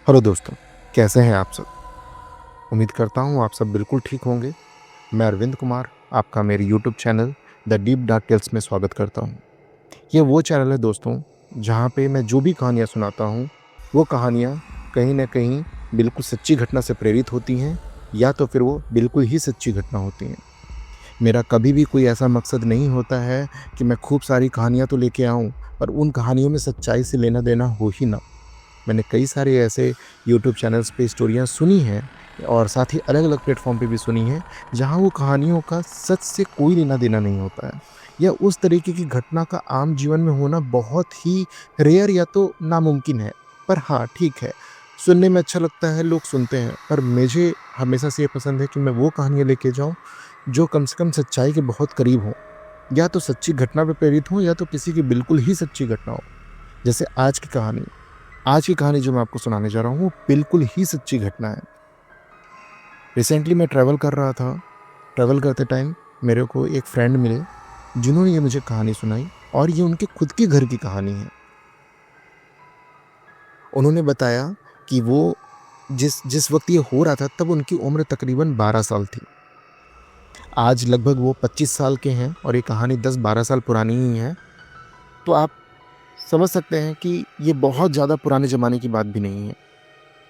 Hello दोस्तों, कैसे हैं आप सब? उम्मीद करता हूँ आप सब बिल्कुल ठीक होंगे। मैं अरविंद कुमार, आपका मेरे YouTube channel the deep dark tales में स्वागत करता हूँ। ये वो चैनल है दोस्तों, जहाँ पे मैं जो भी कहानियाँ सुनाता हूँ, वो कहानियाँ कहीं न कहीं बिल्कुल सच्ची घटना से प्रेरित होती हैं या तो फिर वो बिल्कुल ही सच्ची घटना होती हैं। मेरा कभी भी कोई ऐसा मकसद नहीं होता है कि मैं खूब सारी कहानियाँ तो लेके आऊँ, पर उन कहानियों में सच्चाई से लेना-देना हो ही ना। मैंने कई सारे ऐसे यूट्यूब चैनल्स पे स्टोरियाँ सुनी हैं और साथ ही अलग-अलग प्लेटफ़ॉर्म पे भी सुनी हैं, जहाँ वो कहानियों का सच से कोई लेना-देना नहीं होता है या उस तरीके की घटना का आम जीवन में होना बहुत ही रेयर या तो नामुमकिन है। पर हाँ, ठीक है, सुनने में अच्छा लगता है, लोग सुनते हैं, पर मुझे हमेशा से ये पसंद है कि मैं वो कहानियाँ लेके जाऊँ, जो कम से कम सच्चाई के बहुत करीब हों। या तो सच्ची घटना पे प्रेरित हों या तो किसी की बिल्कुल ही सच्ची घटना हो। जैसे आज की कहानी जो मैं आपको सुनाने जा रहा हूँ, वो बिल्कुल ही सच्ची घटना है। रिसेंटली मैं ट्रैवल कर रहा था, ट्रैवल करते टाइम मेरे को एक फ्रेंड मिले, जिन्होंने ये मुझे कहानी सुनाई और ये उनके खुद के घर की कहानी है। उन्होंने बताया कि वो जिस जिस वक़्त ये हो रहा था, तब उनकी उम्र तकरीबन 12 साल थी। आज लगभग वो 25 साल के हैं और ये कहानी 10-12 साल पुरानी ही है। तो आप समझ सकते हैं कि ये बहुत ज़्यादा पुराने ज़माने की बात भी नहीं है।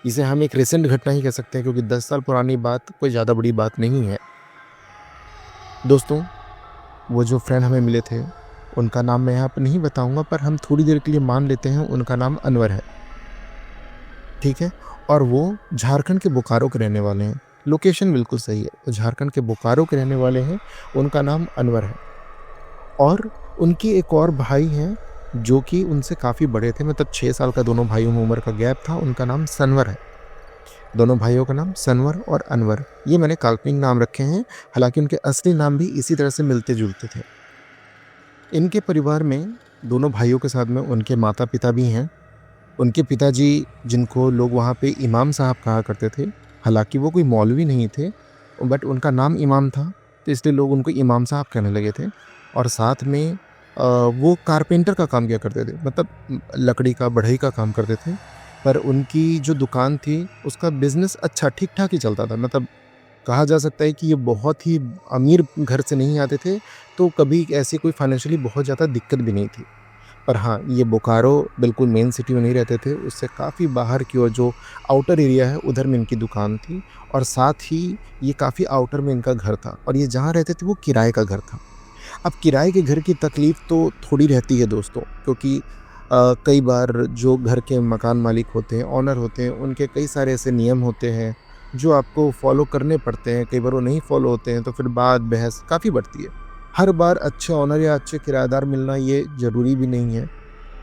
इसे हम एक रिसेंट घटना ही कह सकते हैं, क्योंकि 10 साल पुरानी बात कोई ज़्यादा बड़ी बात नहीं है। दोस्तों, वो जो फ्रेंड हमें मिले थे, उनका नाम मैं यहाँ पे नहीं बताऊँगा, पर हम थोड़ी देर के लिए मान लेते हैं उनका नाम अनवर है, ठीक है? और वो झारखंड के बोकारो के रहने वाले हैं। लोकेशन बिल्कुल सही है, वो झारखंड के बोकारो के रहने वाले हैं, उनका नाम अनवर है। और उनके एक और भाई हैं, जो कि उनसे काफ़ी बड़े थे, मतलब 6 साल का दोनों भाइयों में उम्र का गैप था, उनका नाम सनवर है। दोनों भाइयों का नाम सनवर और अनवर, ये मैंने काल्पनिक नाम रखे हैं, हालाँकि उनके असली नाम भी इसी तरह से मिलते-जुलते थे। इनके परिवार में दोनों भाइयों के साथ में उनके माता-पिता भी हैं। उनके पिताजी, जिनको लोग वहाँ पे इमाम साहब कहा करते थे, हालाँकि वो कोई मौलवी नहीं थे, बट उनका नाम इमाम था, तो इसलिए लोग उनको इमाम साहब कहने लगे थे। और साथ में वो कारपेंटर का काम किया करते थे, मतलब लकड़ी का, बढ़ई का काम करते थे। पर उनकी जो दुकान थी, उसका बिज़नेस अच्छा ठीक-ठाक ही चलता था, मतलब कहा जा सकता है कि ये बहुत ही अमीर घर से नहीं आते थे, तो कभी ऐसी कोई फाइनेंशियली बहुत ज़्यादा दिक्कत भी नहीं थी। पर हाँ, ये बोकारो बिल्कुल मेन सिटी में नहीं रहते थे, उससे काफ़ी बाहर की ओर जो आउटर एरिया है, उधर में इनकी दुकान थी और साथ ही ये काफ़ी आउटर में इनका घर था और ये जहाँ रहते थे वो किराए का घर था। अब किराए के घर की तकलीफ़ तो थोड़ी रहती है दोस्तों, क्योंकि कई बार जो घर के मकान मालिक होते हैं, ओनर होते हैं, उनके कई सारे ऐसे नियम होते हैं, जो आपको फ़ॉलो करने पड़ते हैं। कई बार वो नहीं फ़ॉलो होते हैं, तो फिर बात बहस काफ़ी बढ़ती है। हर बार अच्छे ओनर या अच्छे किराएदार मिलना ये ज़रूरी भी नहीं है।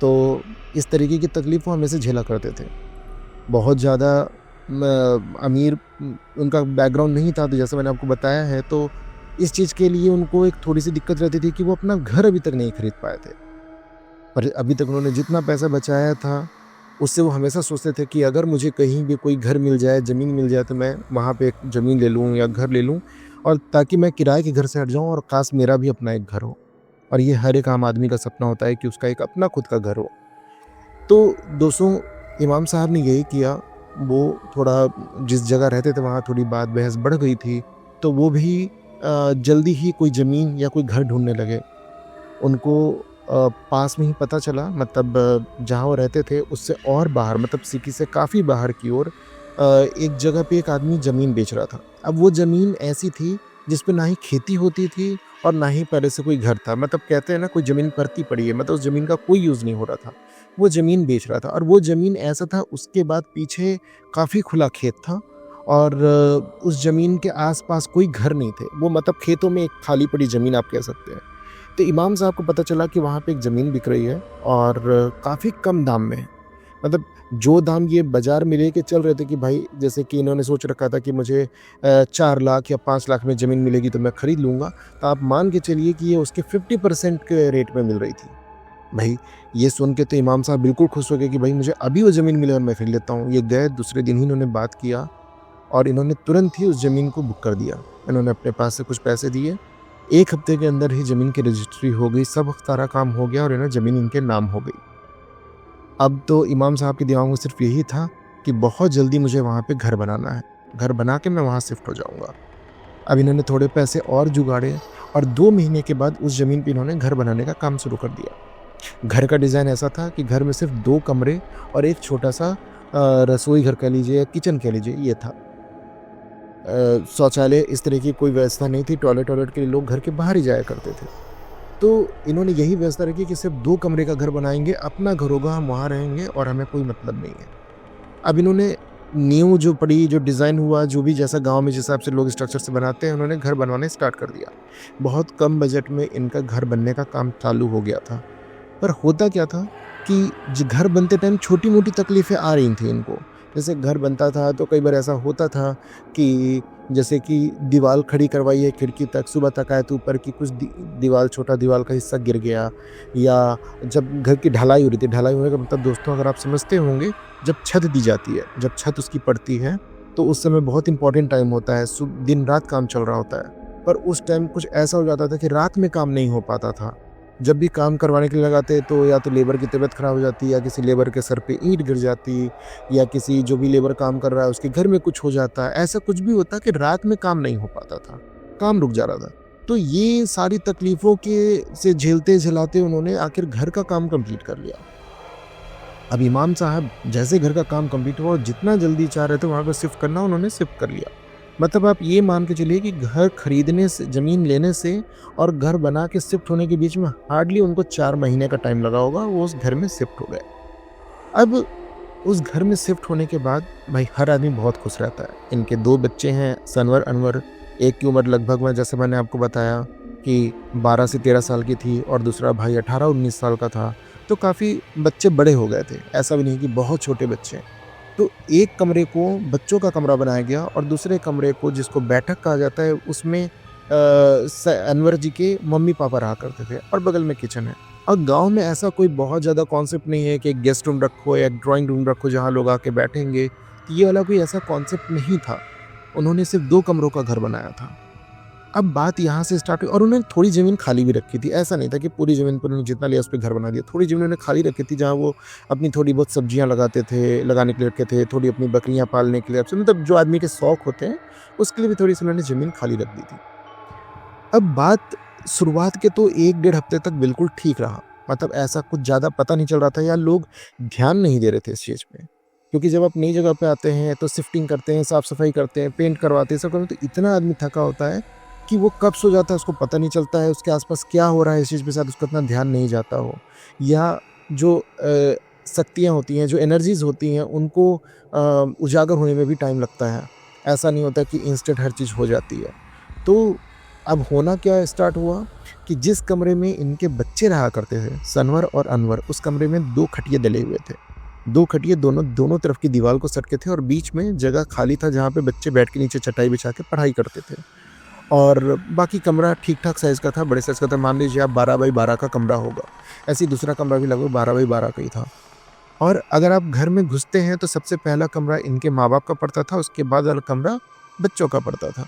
तो इस तरीके की तकलीफ़ वो हमेशा झेला करते थे। बहुत ज़्यादा अमीर उनका बैकग्राउंड नहीं था, तो जैसे मैंने आपको बताया है, तो इस चीज़ के लिए उनको एक थोड़ी-सी दिक्कत रहती थी कि वो अपना घर अभी तक नहीं खरीद पाए थे। पर अभी तक उन्होंने जितना पैसा बचाया था, उससे वो हमेशा सोचते थे कि अगर मुझे कहीं भी कोई घर मिल जाए, ज़मीन मिल जाए, तो मैं वहाँ पे एक ज़मीन ले लूँ या घर ले लूँ, और ताकि मैं किराए के घर से हट जाऊँ और काश मेरा भी अपना एक घर हो। और ये हर एक आम आदमी का सपना होता है कि उसका एक अपना खुद का घर हो। तो दोस्तों, इमाम साहब ने यही किया। वो थोड़ा जिस जगह रहते थे वहाँ थोड़ी बात बहस बढ़ गई थी, तो वो भी जल्दी ही कोई ज़मीन या कोई घर ढूँढने लगे। उनको पास में ही पता चला, मतलब जहाँ वो रहते थे उससे और बाहर, मतलब सिटी से काफ़ी बाहर की ओर एक जगह पे एक आदमी ज़मीन बेच रहा था। अब वो ज़मीन ऐसी थी जिस पे ना ही खेती होती थी और ना ही पहले से कोई घर था। मतलब कहते हैं ना, कोई ज़मीन पड़ती पड़ी है, मतलब उस ज़मीन का कोई यूज़ नहीं हो रहा था। वो ज़मीन बेच रहा था और वो ज़मीन ऐसा था, उसके बाद पीछे काफ़ी खुला खेत था और उस ज़मीन के आस-पास कोई घर नहीं थे। वो मतलब खेतों में एक खाली पड़ी ज़मीन आप कह सकते हैं। तो इमाम साहब को पता चला कि वहाँ पे एक ज़मीन बिक रही है और काफ़ी कम दाम में है। मतलब जो दाम ये बाज़ार में लेके चल रहे थे कि भाई, जैसे कि इन्होंने सोच रखा था कि मुझे 4 लाख या 5 लाख में ज़मीन मिलेगी तो मैं खरीद लूँगा। तो आप मान के चलिए कि ये उसके 50% के रेट में मिल रही थी। भाई, ये सुन के तो इमाम साहब बिल्कुल खुश हो गए कि भाई मुझे अभी वो ज़मीन मिले और मैं खरीद लेता हूँ। ये गए, दूसरे दिन ही इन्होंने बात किया और इन्होंने तुरंत ही उस ज़मीन को बुक कर दिया। इन्होंने अपने पास से कुछ पैसे दिए, 1 हफ्ते के अंदर ही ज़मीन की रजिस्ट्री हो गई, सब सारा काम हो गया और ज़मीन इनके नाम हो गई। अब तो इमाम साहब के दिमाग में सिर्फ़ यही था कि बहुत जल्दी मुझे वहाँ पे घर बनाना है, घर बना के मैं वहाँ शिफ्ट हो जाऊँगा। अब इन्होंने थोड़े पैसे और जुगाड़े और 2 महीने के बाद उस ज़मीन पे इन्होंने घर बनाने का काम शुरू कर दिया। घर का डिज़ाइन ऐसा था कि घर में सिर्फ़ 2 कमरे और एक छोटा-सा रसोई घर कह लीजिए या किचन कह लीजिए, ये था। शौचालय इस तरह की कोई व्यवस्था नहीं थी, टॉयलेट-वॉयलेट के लिए लोग घर के बाहर ही जाया करते थे। तो इन्होंने यही व्यवस्था रखी कि सिर्फ़ 2 कमरे का घर बनाएँगे, अपना घर होगा, हम वहाँ रहेंगे और हमें कोई मतलब नहीं है। अब इन्होंने नींव जो पड़ी, जो डिज़ाइन हुआ, जो भी जैसा गाँव में जिस हिसाब से लोग स्ट्रक्चर से बनाते हैं, उन्होंने घर बनवाने स्टार्ट कर दिया। बहुत कम बजट में इनका घर बनने का काम चालू हो गया था। पर होता क्या था कि घर बनते टाइम छोटी-मोटी तकलीफ़ें आ रही थी इनको। जैसे घर बनता था तो कई बार ऐसा होता था कि जैसे कि दीवार खड़ी करवाई है खिड़की तक, सुबह तक आए तो ऊपर की कुछ दीवार, छोटा दीवार का हिस्सा गिर गया, या जब घर की ढलाई हो रही थी, ढलाई होने का मतलब दोस्तों अगर आप समझते होंगे, जब छत दी जाती है, जब छत उसकी पड़ती है, तो उस समय बहुत इंपॉर्टेंट टाइम होता है, दिन रात काम चल रहा होता है। पर उस टाइम कुछ ऐसा हो जाता था कि रात में काम नहीं हो पाता था। जब भी काम करवाने के लिए लगाते तो या तो लेबर की तबीयत ख़राब हो जाती, या किसी लेबर के सर पे ईंट गिर जाती, या किसी जो भी लेबर काम कर रहा है उसके घर में कुछ हो जाता। ऐसा कुछ भी होता कि रात में काम नहीं हो पाता था, काम रुक जा रहा था। तो ये सारी तकलीफ़ों के से झेलते-झेलाते उन्होंने आखिर घर का काम कंप्लीट कर लिया। अब इमाम साहब जैसे घर का काम कंप्लीट हुआ और जितना जल्दी चाह रहे थे वहाँ पर शिफ्ट करना, उन्होंने शिफ्ट कर लिया। मतलब आप ये मान के चलिए कि घर खरीदने से, ज़मीन लेने से और घर बना के शिफ्ट होने के बीच में हार्डली उनको 4 महीने का टाइम लगा होगा, वो उस घर में शिफ्ट हो गए। अब उस घर में शिफ्ट होने के बाद भाई हर आदमी बहुत खुश रहता है। इनके 2 बच्चे हैं, सनवर, अनवर। एक की उम्र लगभग में जैसे मैंने आपको बताया कि 12 से 13 साल की थी और दूसरा भाई 18-19 साल का था। तो काफ़ी बच्चे बड़े हो गए थे, ऐसा भी नहीं कि बहुत छोटे बच्चे हैं। तो एक कमरे को बच्चों का कमरा बनाया गया और दूसरे कमरे को, जिसको बैठक कहा जाता है, उसमें अनवर जी के मम्मी-पापा रहा करते थे और बगल में किचन है। और गाँव में ऐसा कोई बहुत ज़्यादा कॉन्सेप्ट नहीं है कि एक गेस्ट रूम रखो या एक ड्राइंग रूम रखो जहाँ लोग आके बैठेंगे। तो ये वाला कोई ऐसा कॉन्सेप्ट नहीं था। उन्होंने सिर्फ़ 2 कमरों का घर बनाया था। अब बात यहाँ से स्टार्ट हुई और उन्होंने थोड़ी ज़मीन खाली भी रखी थी। ऐसा नहीं था कि पूरी ज़मीन पर उन्होंने जितना लिया उस पे घर बना दिया। थोड़ी ज़मीन उन्होंने खाली रखी थी जहाँ वो अपनी थोड़ी बहुत सब्जियाँ लगाने के लिए रखे थे, थोड़ी अपनी बकरियाँ पालने के लिए, मतलब जो आदमी के शौक होते हैं, उसके लिए भी थोड़ी-सी उन्होंने ज़मीन खाली रख दी थी। अब बात शुरुआत के तो 1 डेढ़ हफ्ते तक बिल्कुल ठीक रहा। मतलब ऐसा कुछ ज़्यादा पता नहीं चल रहा था या लोग ध्यान नहीं दे रहे थे इस चीज़ पे। क्योंकि जब आप नई जगह पे आते हैं तो शिफ्टिंग करते हैं, साफ-सफाई करते हैं, पेंट करवाते हैं, सब करते हैं, तो इतना आदमी थका होता है कि वो कब सो जाता है उसको पता नहीं चलता है, उसके आस-पास क्या हो रहा है इस चीज़ पे शायद उसका इतना ध्यान नहीं जाता हो। या जो शक्तियाँ होती हैं, जो एनर्जीज़ होती हैं, उनको उजागर होने में भी टाइम लगता है। ऐसा नहीं होता कि इंस्टेंट हर चीज़ हो जाती है। तो अब होना क्या स्टार्ट हुआ कि जिस कमरे में इनके बच्चे रहा करते थे, सनवर और अनवर, उस कमरे में 2 खटिये डले हुए थे। 2 खटिये दोनों तरफ की दीवार को सटके थे और बीच में जगह खाली था जहाँ पे बच्चे बैठ के नीचे चटाई बिछा के पढ़ाई करते थे। और बाकी कमरा ठीक-ठाक साइज़ का था, बड़े साइज़ का था। मान लीजिए आप 12 बाई 12 का कमरा होगा। ऐसे ही दूसरा कमरा भी लगभग 12 बाई 12 का ही था। और अगर आप घर में घुसते हैं तो सबसे पहला कमरा इनके माँ-बाप का पड़ता था, उसके बाद वाला कमरा बच्चों का पड़ता था।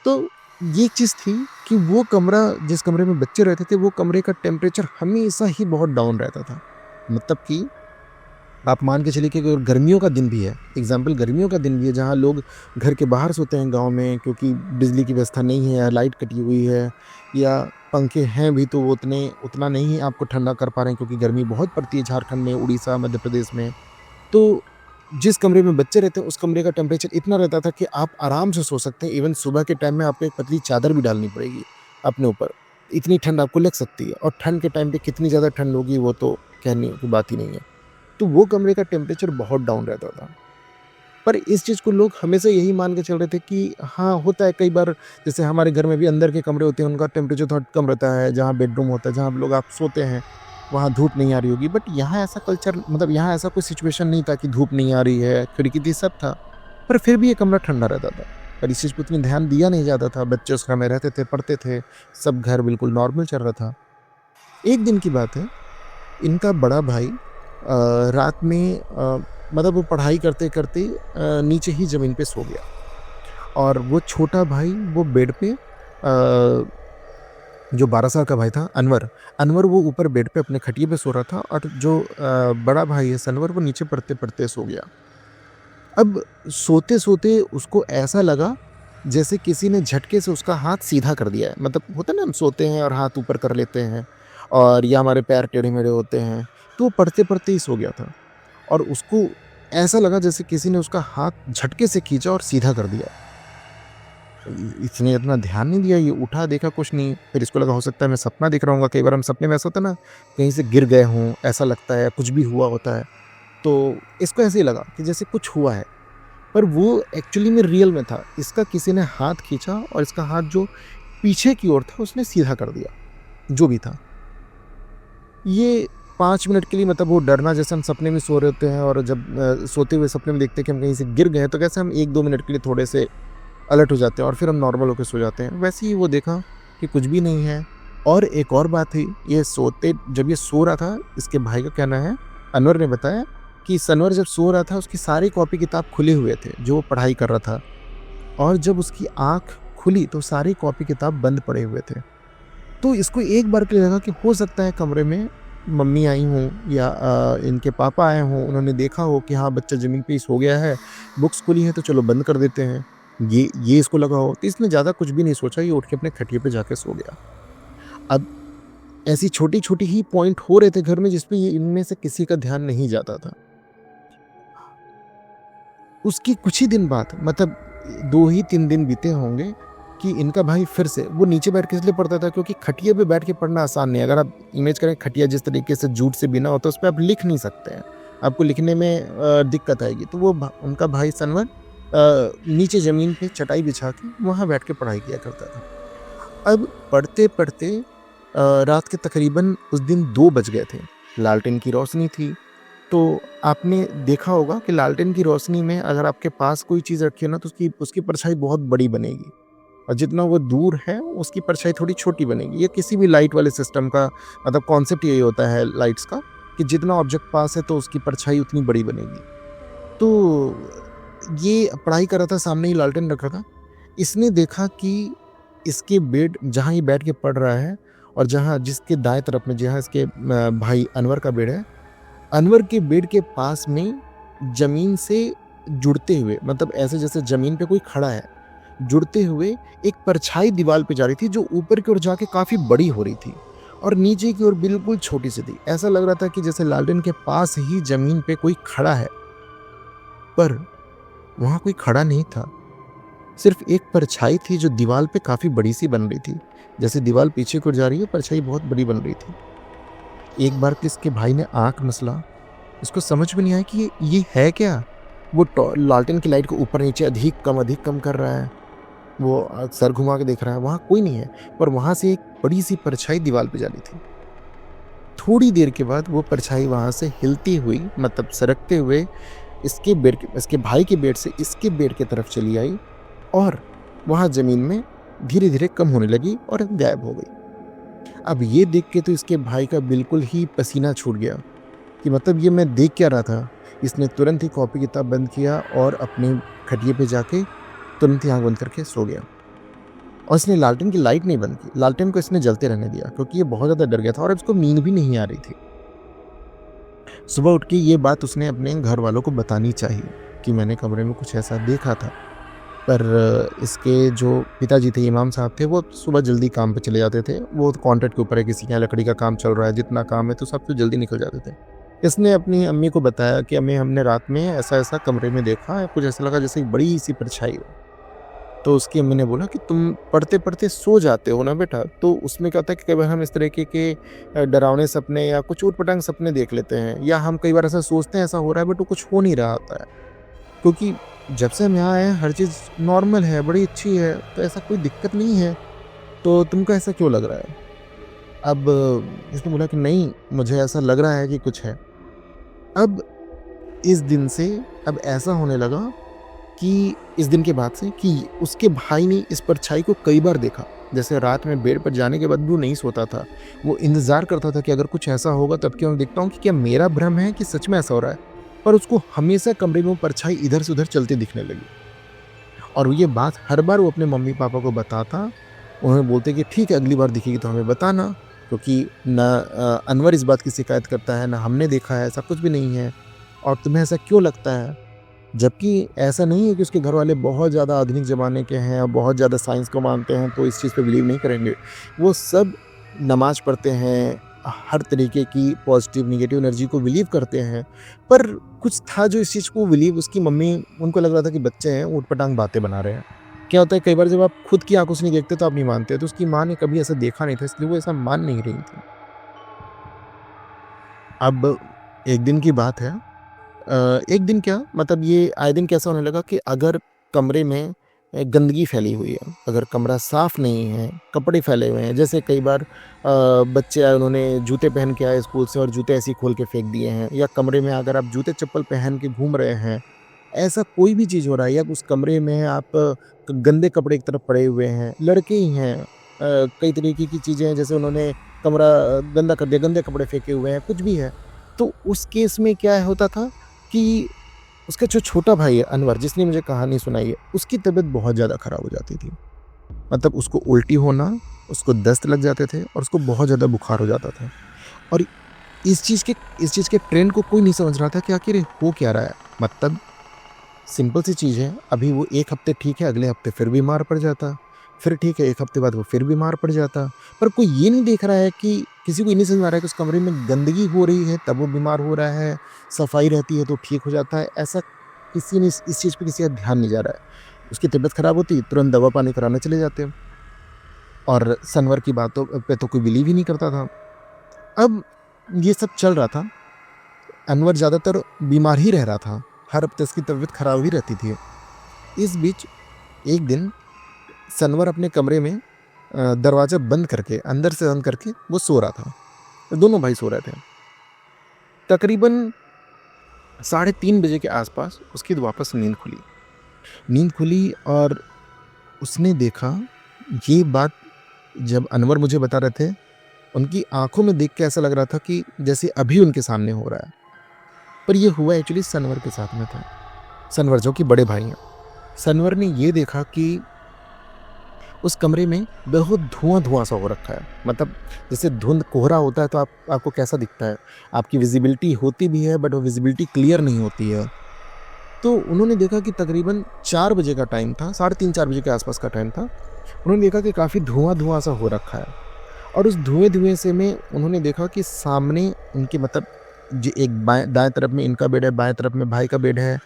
तो ये चीज़ थी कि वो कमरा, जिस कमरे में बच्चे रहते थे, वो कमरे का टेम्परेचर हमेशा ही बहुत डाउन रहता था। मतलब कि आप मान के चलिए कि अगर गर्मियों का दिन भी है, एग्ज़ाम्पल गर्मियों का दिन भी है जहाँ लोग घर के बाहर सोते हैं गाँव में, क्योंकि बिजली की व्यवस्था नहीं है या लाइट कटी हुई है, या पंखे हैं भी तो वो उतना नहीं आपको ठंडा कर पा रहे हैं क्योंकि गर्मी बहुत पड़ती है झारखंड में, उड़ीसा, मध्य प्रदेश में। तो जिस कमरे में बच्चे रहते हैं उस कमरे का टेम्परेचर इतना रहता था कि आप आराम से सो सकते हैं। इवन सुबह के टाइम में आपको एक पतली चादर भी डालनी पड़ेगी अपने ऊपर, इतनी ठंड आपको लग सकती है। और ठंड के टाइम पे कितनी ज़्यादा ठंड होगी वो तो कहने की बात ही नहीं है। तो वो कमरे का टेम्परेचर बहुत डाउन रहता था। पर इस चीज़ को लोग हमेशा यही मान के चल रहे थे कि हाँ, होता है कई बार, जैसे हमारे घर में भी अंदर के कमरे होते हैं, उनका टेम्परेचर थोड़ा कम रहता है, जहाँ बेडरूम होता है, जहाँ लोग आप सोते हैं, वहाँ धूप नहीं आ रही होगी। बट यहाँ ऐसा कल्चर, मतलब यहाँ ऐसा कोई सिचुएशन नहीं था कि धूप नहीं आ रही है, खिड़की थी, सब था। पर फिर भी ये कमरा ठंडा रहता था। पर इस चीज़ पे उतनी ध्यान दिया नहीं जाता था। बच्चे उस कमरे में रहते थे, पढ़ते थे, सब घर बिल्कुल नॉर्मल चल रहा था। एक दिन की बात है, इनका बड़ा भाई रात में मतलब वो पढ़ाई करते-करते नीचे ही ज़मीन पे सो गया। और वो छोटा भाई वो बेड पे, जो 12 साल का भाई था अनवर वो ऊपर बेड पे अपने खटिये पे सो रहा था, और जो बड़ा भाई है सनवर, वो नीचे पढ़ते-पढ़ते सो गया। अब सोते-सोते उसको ऐसा लगा जैसे किसी ने झटके से उसका हाथ सीधा कर दिया है। मतलब होता है ना, हम सोते हैं और हाथ ऊपर कर लेते हैं और या हमारे पैर टेढ़े-मेढ़े होते हैं, तो वो पढ़ते-पढ़ते ही सो गया था और उसको ऐसा लगा जैसे किसी ने उसका हाथ झटके से खींचा और सीधा कर दिया। इसने इतना ध्यान नहीं दिया, ये उठा, देखा कुछ नहीं, फिर इसको लगा हो सकता है मैं सपना देख रहा हूँगा। कई बार हम सपने में ऐसा होता है ना, कहीं से गिर गए हों, ऐसा लगता है, कुछ भी हुआ होता है। तो इसको ऐसे ही लगा कि जैसे कुछ हुआ है, पर वो एक्चुअली में रियल में था। इसका किसी ने हाथ खींचा और इसका हाथ जो पीछे की ओर था उसने सीधा कर दिया, जो भी था। ये 5 मिनट के लिए, मतलब वो डरना, जैसे हम सपने में सो रहे होते हैं और जब सोते हुए सपने में देखते हैं कि हम कहीं से गिर गए हैं, तो कैसे हम 1-2 मिनट के लिए थोड़े से अलर्ट हो जाते हैं और फिर हम नॉर्मल होकर सो जाते हैं। वैसे ही वो देखा कि कुछ भी नहीं है। और एक और बात थी, जब ये सो रहा था, इसके भाई का कहना है, अनवर ने बताया कि अनवर जब सो रहा था उसकी सारी कॉपी किताब खुले हुए थे जो वो पढ़ाई कर रहा था, और जब उसकी आँख खुली तो सारी कॉपी किताब बंद पड़े हुए थे। तो इसको एक बार के लिए लगा कि हो सकता है कमरे में मम्मी आई हों या इनके पापा आए हों, उन्होंने देखा हो कि हाँ बच्चा ज़मीन पे ही सो गया है, बुक्स खुली हैं तो चलो बंद कर देते हैं। ये इसको लगा हो, तो इसने ज़्यादा कुछ भी नहीं सोचा, ये उठ के अपने खटिए पे जाके सो गया। अब ऐसी छोटी-छोटी ही पॉइंट हो रहे थे घर में जिस पे ये इनमें से किसी का ध्यान नहीं जाता था। उसके कुछ ही दिन बाद, मतलब 2 ही 3 दिन बीते होंगे कि इनका भाई फिर से, वो नीचे बैठ के इसलिए पढ़ता था क्योंकि खटिया पे बैठ के पढ़ना आसान नहीं है। अगर आप इमेज करें खटिया जिस तरीके से जूट से बिना होता है, उस पे आप लिख नहीं सकते हैं, आपको लिखने में दिक्कत आएगी। तो वो उनका भाई सनवर नीचे ज़मीन पे चटाई बिछा के वहाँ बैठ के पढ़ाई किया करता था। अब पढ़ते-पढ़ते रात के तकरीबन उस दिन 2 बज गए थे। लालटेन की रोशनी थी, तो आपने देखा होगा कि लालटेन की रोशनी में अगर आपके पास कोई चीज़ रखी हो ना, तो उसकी परछाई बहुत बड़ी बनेगी और जितना वो दूर है उसकी परछाई थोड़ी छोटी बनेगी। ये किसी भी लाइट वाले सिस्टम का मतलब कॉन्सेप्ट यही होता है लाइट्स का, कि जितना ऑब्जेक्ट पास है तो उसकी परछाई उतनी बड़ी बनेगी। तो ये पढ़ाई कर रहा था, सामने ही लालटेन रखा था। इसने देखा कि इसके बेड, जहाँ ये बैठ के पढ़ रहा है और जहाँ जिसके दाएं तरफ में जहाँ इसके भाई अनवर का बेड है, अनवर के बेड के पास में ज़मीन से जुड़ते हुए, मतलब ऐसे जैसे ज़मीन पे कोई खड़ा है, जुड़ते हुए एक परछाई दीवार पे जा रही थी जो ऊपर की ओर जाके काफ़ी बड़ी हो रही थी और नीचे की ओर बिल्कुल छोटी सी थी। ऐसा लग रहा था कि जैसे लालटेन के पास ही ज़मीन पे कोई खड़ा है, पर वहाँ कोई खड़ा नहीं था। सिर्फ एक परछाई थी जो दीवार पे काफ़ी बड़ी सी बन रही थी। जैसे दीवार पीछे को जा रही है, परछाई बहुत बड़ी बन रही थी। एक बार तो इसके भाई ने आँख मसला, इसको समझ में नहीं आया कि ये है क्या? वो लालटेन की लाइट को ऊपर-नीचे अधिक कम कर रहा है। वो सर घुमा के देख रहा है, वहाँ कोई नहीं है, पर वहाँ से एक बड़ी-सी परछाई दीवार पे जा रही थी। थोड़ी देर के बाद वो परछाई वहाँ से हिलती हुई, मतलब सरकते हुए इसके भाई के बेड से इसके बेड की तरफ चली आई और वहाँ ज़मीन में धीरे-धीरे कम होने लगी और गायब हो गई। अब ये देख के तो इसके भाई का बिल्कुल ही पसीना छूट गया कि मतलब ये मैं देख क्या रहा था। इसने तुरंत ही कॉपी किताब बंद किया और अपने खटिए पे जाके तुरंत ही आँख बंद करके सो गया। और इसने लालटेन की लाइट नहीं बंद की, लालटेन को इसने जलते रहने दिया क्योंकि ये बहुत ज़्यादा डर गया था और अब इसको नींद भी नहीं आ रही थी। सुबह उठ के ये बात उसने अपने घर वालों को बतानी चाहिए कि मैंने कमरे में कुछ ऐसा देखा था, पर इसके जो पिताजी थे, इमाम साहब थे, वो सुबह जल्दी काम पे चले जाते थे। वो कॉन्ट्रैक्ट के ऊपर है, किसी के यहाँ लकड़ी का काम चल रहा है, जितना काम है तो सब तो जल्दी निकल जाते थे। इसने अपनी अम्मी को बताया कि अम्मी हमने रात में ऐसा-ऐसा कमरे में देखा है, कुछ ऐसा लगा जैसे एक बड़ी-सी परछाई हो। तो उसकी अम्मी ने बोला कि तुम पढ़ते-पढ़ते सो जाते हो ना बेटा, तो उसमें क्या होता है कि कई बार हम इस तरीके के डरावने सपने या कुछ ऊट-पटांग सपने देख लेते हैं, या हम कई बार ऐसा सोचते हैं ऐसा हो रहा है, बट वो कुछ हो नहीं रहा होता है। क्योंकि जब से हम यहाँ आए हैं हर चीज़ नॉर्मल है, बड़ी अच्छी है, तो ऐसा कोई दिक्कत नहीं है, तो तुमको ऐसा क्यों लग रहा है? अब इसने बोला कि नहीं, मुझे ऐसा लग रहा है कि कुछ है। अब इस दिन से अब ऐसा होने लगा कि इस दिन के बाद से कि उसके भाई ने इस परछाई को कई बार देखा। जैसे रात में बेड पर जाने के बाद भी वो नहीं सोता था, वो इंतज़ार करता था कि अगर कुछ ऐसा होगा तब क्या मैं देखता हूँ कि क्या मेरा भ्रम है कि सच में ऐसा हो रहा है। पर उसको हमेशा कमरे में वो परछाई इधर से उधर चलती दिखने लगी और ये बात हर बार वो अपने मम्मी पापा को बताता। उन्हें बोलते कि ठीक है, अगली बार दिखेगी तो हमें बताना, क्योंकि ना अनवर इस बात की शिकायत करता है, ना हमने देखा है, ऐसा कुछ भी नहीं है, और तुम्हें ऐसा क्यों लगता है? जबकि ऐसा नहीं है कि उसके घर वाले बहुत ज़्यादा आधुनिक ज़माने के हैं और बहुत ज़्यादा साइंस को मानते हैं तो इस चीज़ पे बिलीव नहीं करेंगे। वो सब नमाज़ पढ़ते हैं, हर तरीके की पॉज़िटिव, नेगेटिव एनर्जी को बिलीव करते हैं। पर कुछ था जो इस चीज़ को बिलीव उसकी मम्मी उनको लग रहा था कि बच्चे हैं, ऊट-पटांग बातें बना रहे हैं। क्या होता है कई बार जब आप खुद की आँखों से नहीं देखते तो आप नहीं मानते, तो उसकी माँ ने कभी ऐसा देखा नहीं था इसलिए वो ऐसा मान नहीं रही थी। अब एक दिन की बात है, एक दिन क्या मतलब ये आए दिन कैसा होने लगा कि अगर कमरे में गंदगी फैली हुई है, अगर कमरा साफ नहीं है, कपड़े फैले हुए हैं, जैसे कई बार बच्चे आए उन्होंने जूते पहन के आए स्कूल से और जूते ऐसे ही खोल के फेंक दिए हैं, या कमरे में अगर आप जूते चप्पल पहन के घूम रहे हैं, ऐसा कोई भी चीज़ हो रहा है, या उस कमरे में आप गंदे कपड़े एक तरफ पड़े हुए हैं, लड़के ही हैं, कई तरीके की चीज़ें हैं, जैसे उन्होंने कमरा गंदा कर दिया, गंदे कपड़े फेंके हुए हैं, कुछ भी है। तो उस केस में क्या होता था कि उसका जो छोटा भाई है अनवर, जिसने मुझे कहानी सुनाई है, उसकी तबीयत बहुत ज़्यादा ख़राब हो जाती थी। मतलब उसको उल्टी होना, उसको दस्त लग जाते थे और उसको बहुत ज़्यादा बुखार हो जाता था। और इस चीज़ के ट्रेंड को कोई नहीं समझ रहा था कि आखिर ये हो क्या रहा है। मतलब सिंपल सी चीज़ है, अभी वो 1 हफ़्ते ठीक है, अगले हफ़्ते फिर बीमार पड़ जाता, फिर ठीक है, 1 हफ़्ते बाद वो फिर बीमार पड़ जाता। पर कोई ये नहीं देख रहा है कि किसी को ये नहीं समझ में आ रहा है कि उस कमरे में गंदगी हो रही है, तब वो बीमार हो रहा है, सफाई रहती है तो ठीक हो जाता है। ऐसा किसी ने इस चीज़ पे किसी का ध्यान नहीं जा रहा है। उसकी तबीयत ख़राब होती, तुरंत दवा-पानी कराने चले जाते हैं और सनवर की बातों पे तो कोई बिलीव ही नहीं करता था। अब ये सब चल रहा था, अनवर ज़्यादातर बीमार ही रह रहा था, हर हफ़्ते उसकी तबीयत ख़राब ही रहती थी। इस बीच एक दिन सनवर अपने कमरे में दरवाज़ा बंद करके, अंदर से बंद करके वो सो रहा था। दोनों भाई सो रहे थे। तकरीबन 3:30 बजे के आसपास उसकी वापस नींद खुली और उसने देखा, ये बात जब अनवर मुझे बता रहे थे, उनकी आँखों में देख के ऐसा लग रहा था कि जैसे अभी उनके सामने हो रहा है। पर ये हुआ एक्चुअली सनवर के साथ में था। सनवर जो कि बड़े भाई हैं। सनवर ने ये देखा कि उस कमरे में बहुत धुआं-धुआं सा हो रखा है। मतलब जैसे धुंध कोहरा होता है तो आपको कैसा दिखता है? आपकी विज़िबिलिटी होती भी है बट वो विज़िबिलिटी क्लियर नहीं होती है। तो उन्होंने देखा कि तकरीबन 4 बजे का टाइम था, 3:30-4 बजे के आसपास का टाइम था। उन्होंने देखा कि काफ़ी धुआं-धुआं सा हो रखा है और उस धुएँ-धुएँ से में उन्होंने देखा कि सामने उनके मतलब एक दाएँ तरफ में इनका बेड है, बाएँ तरफ में भाई का बेड है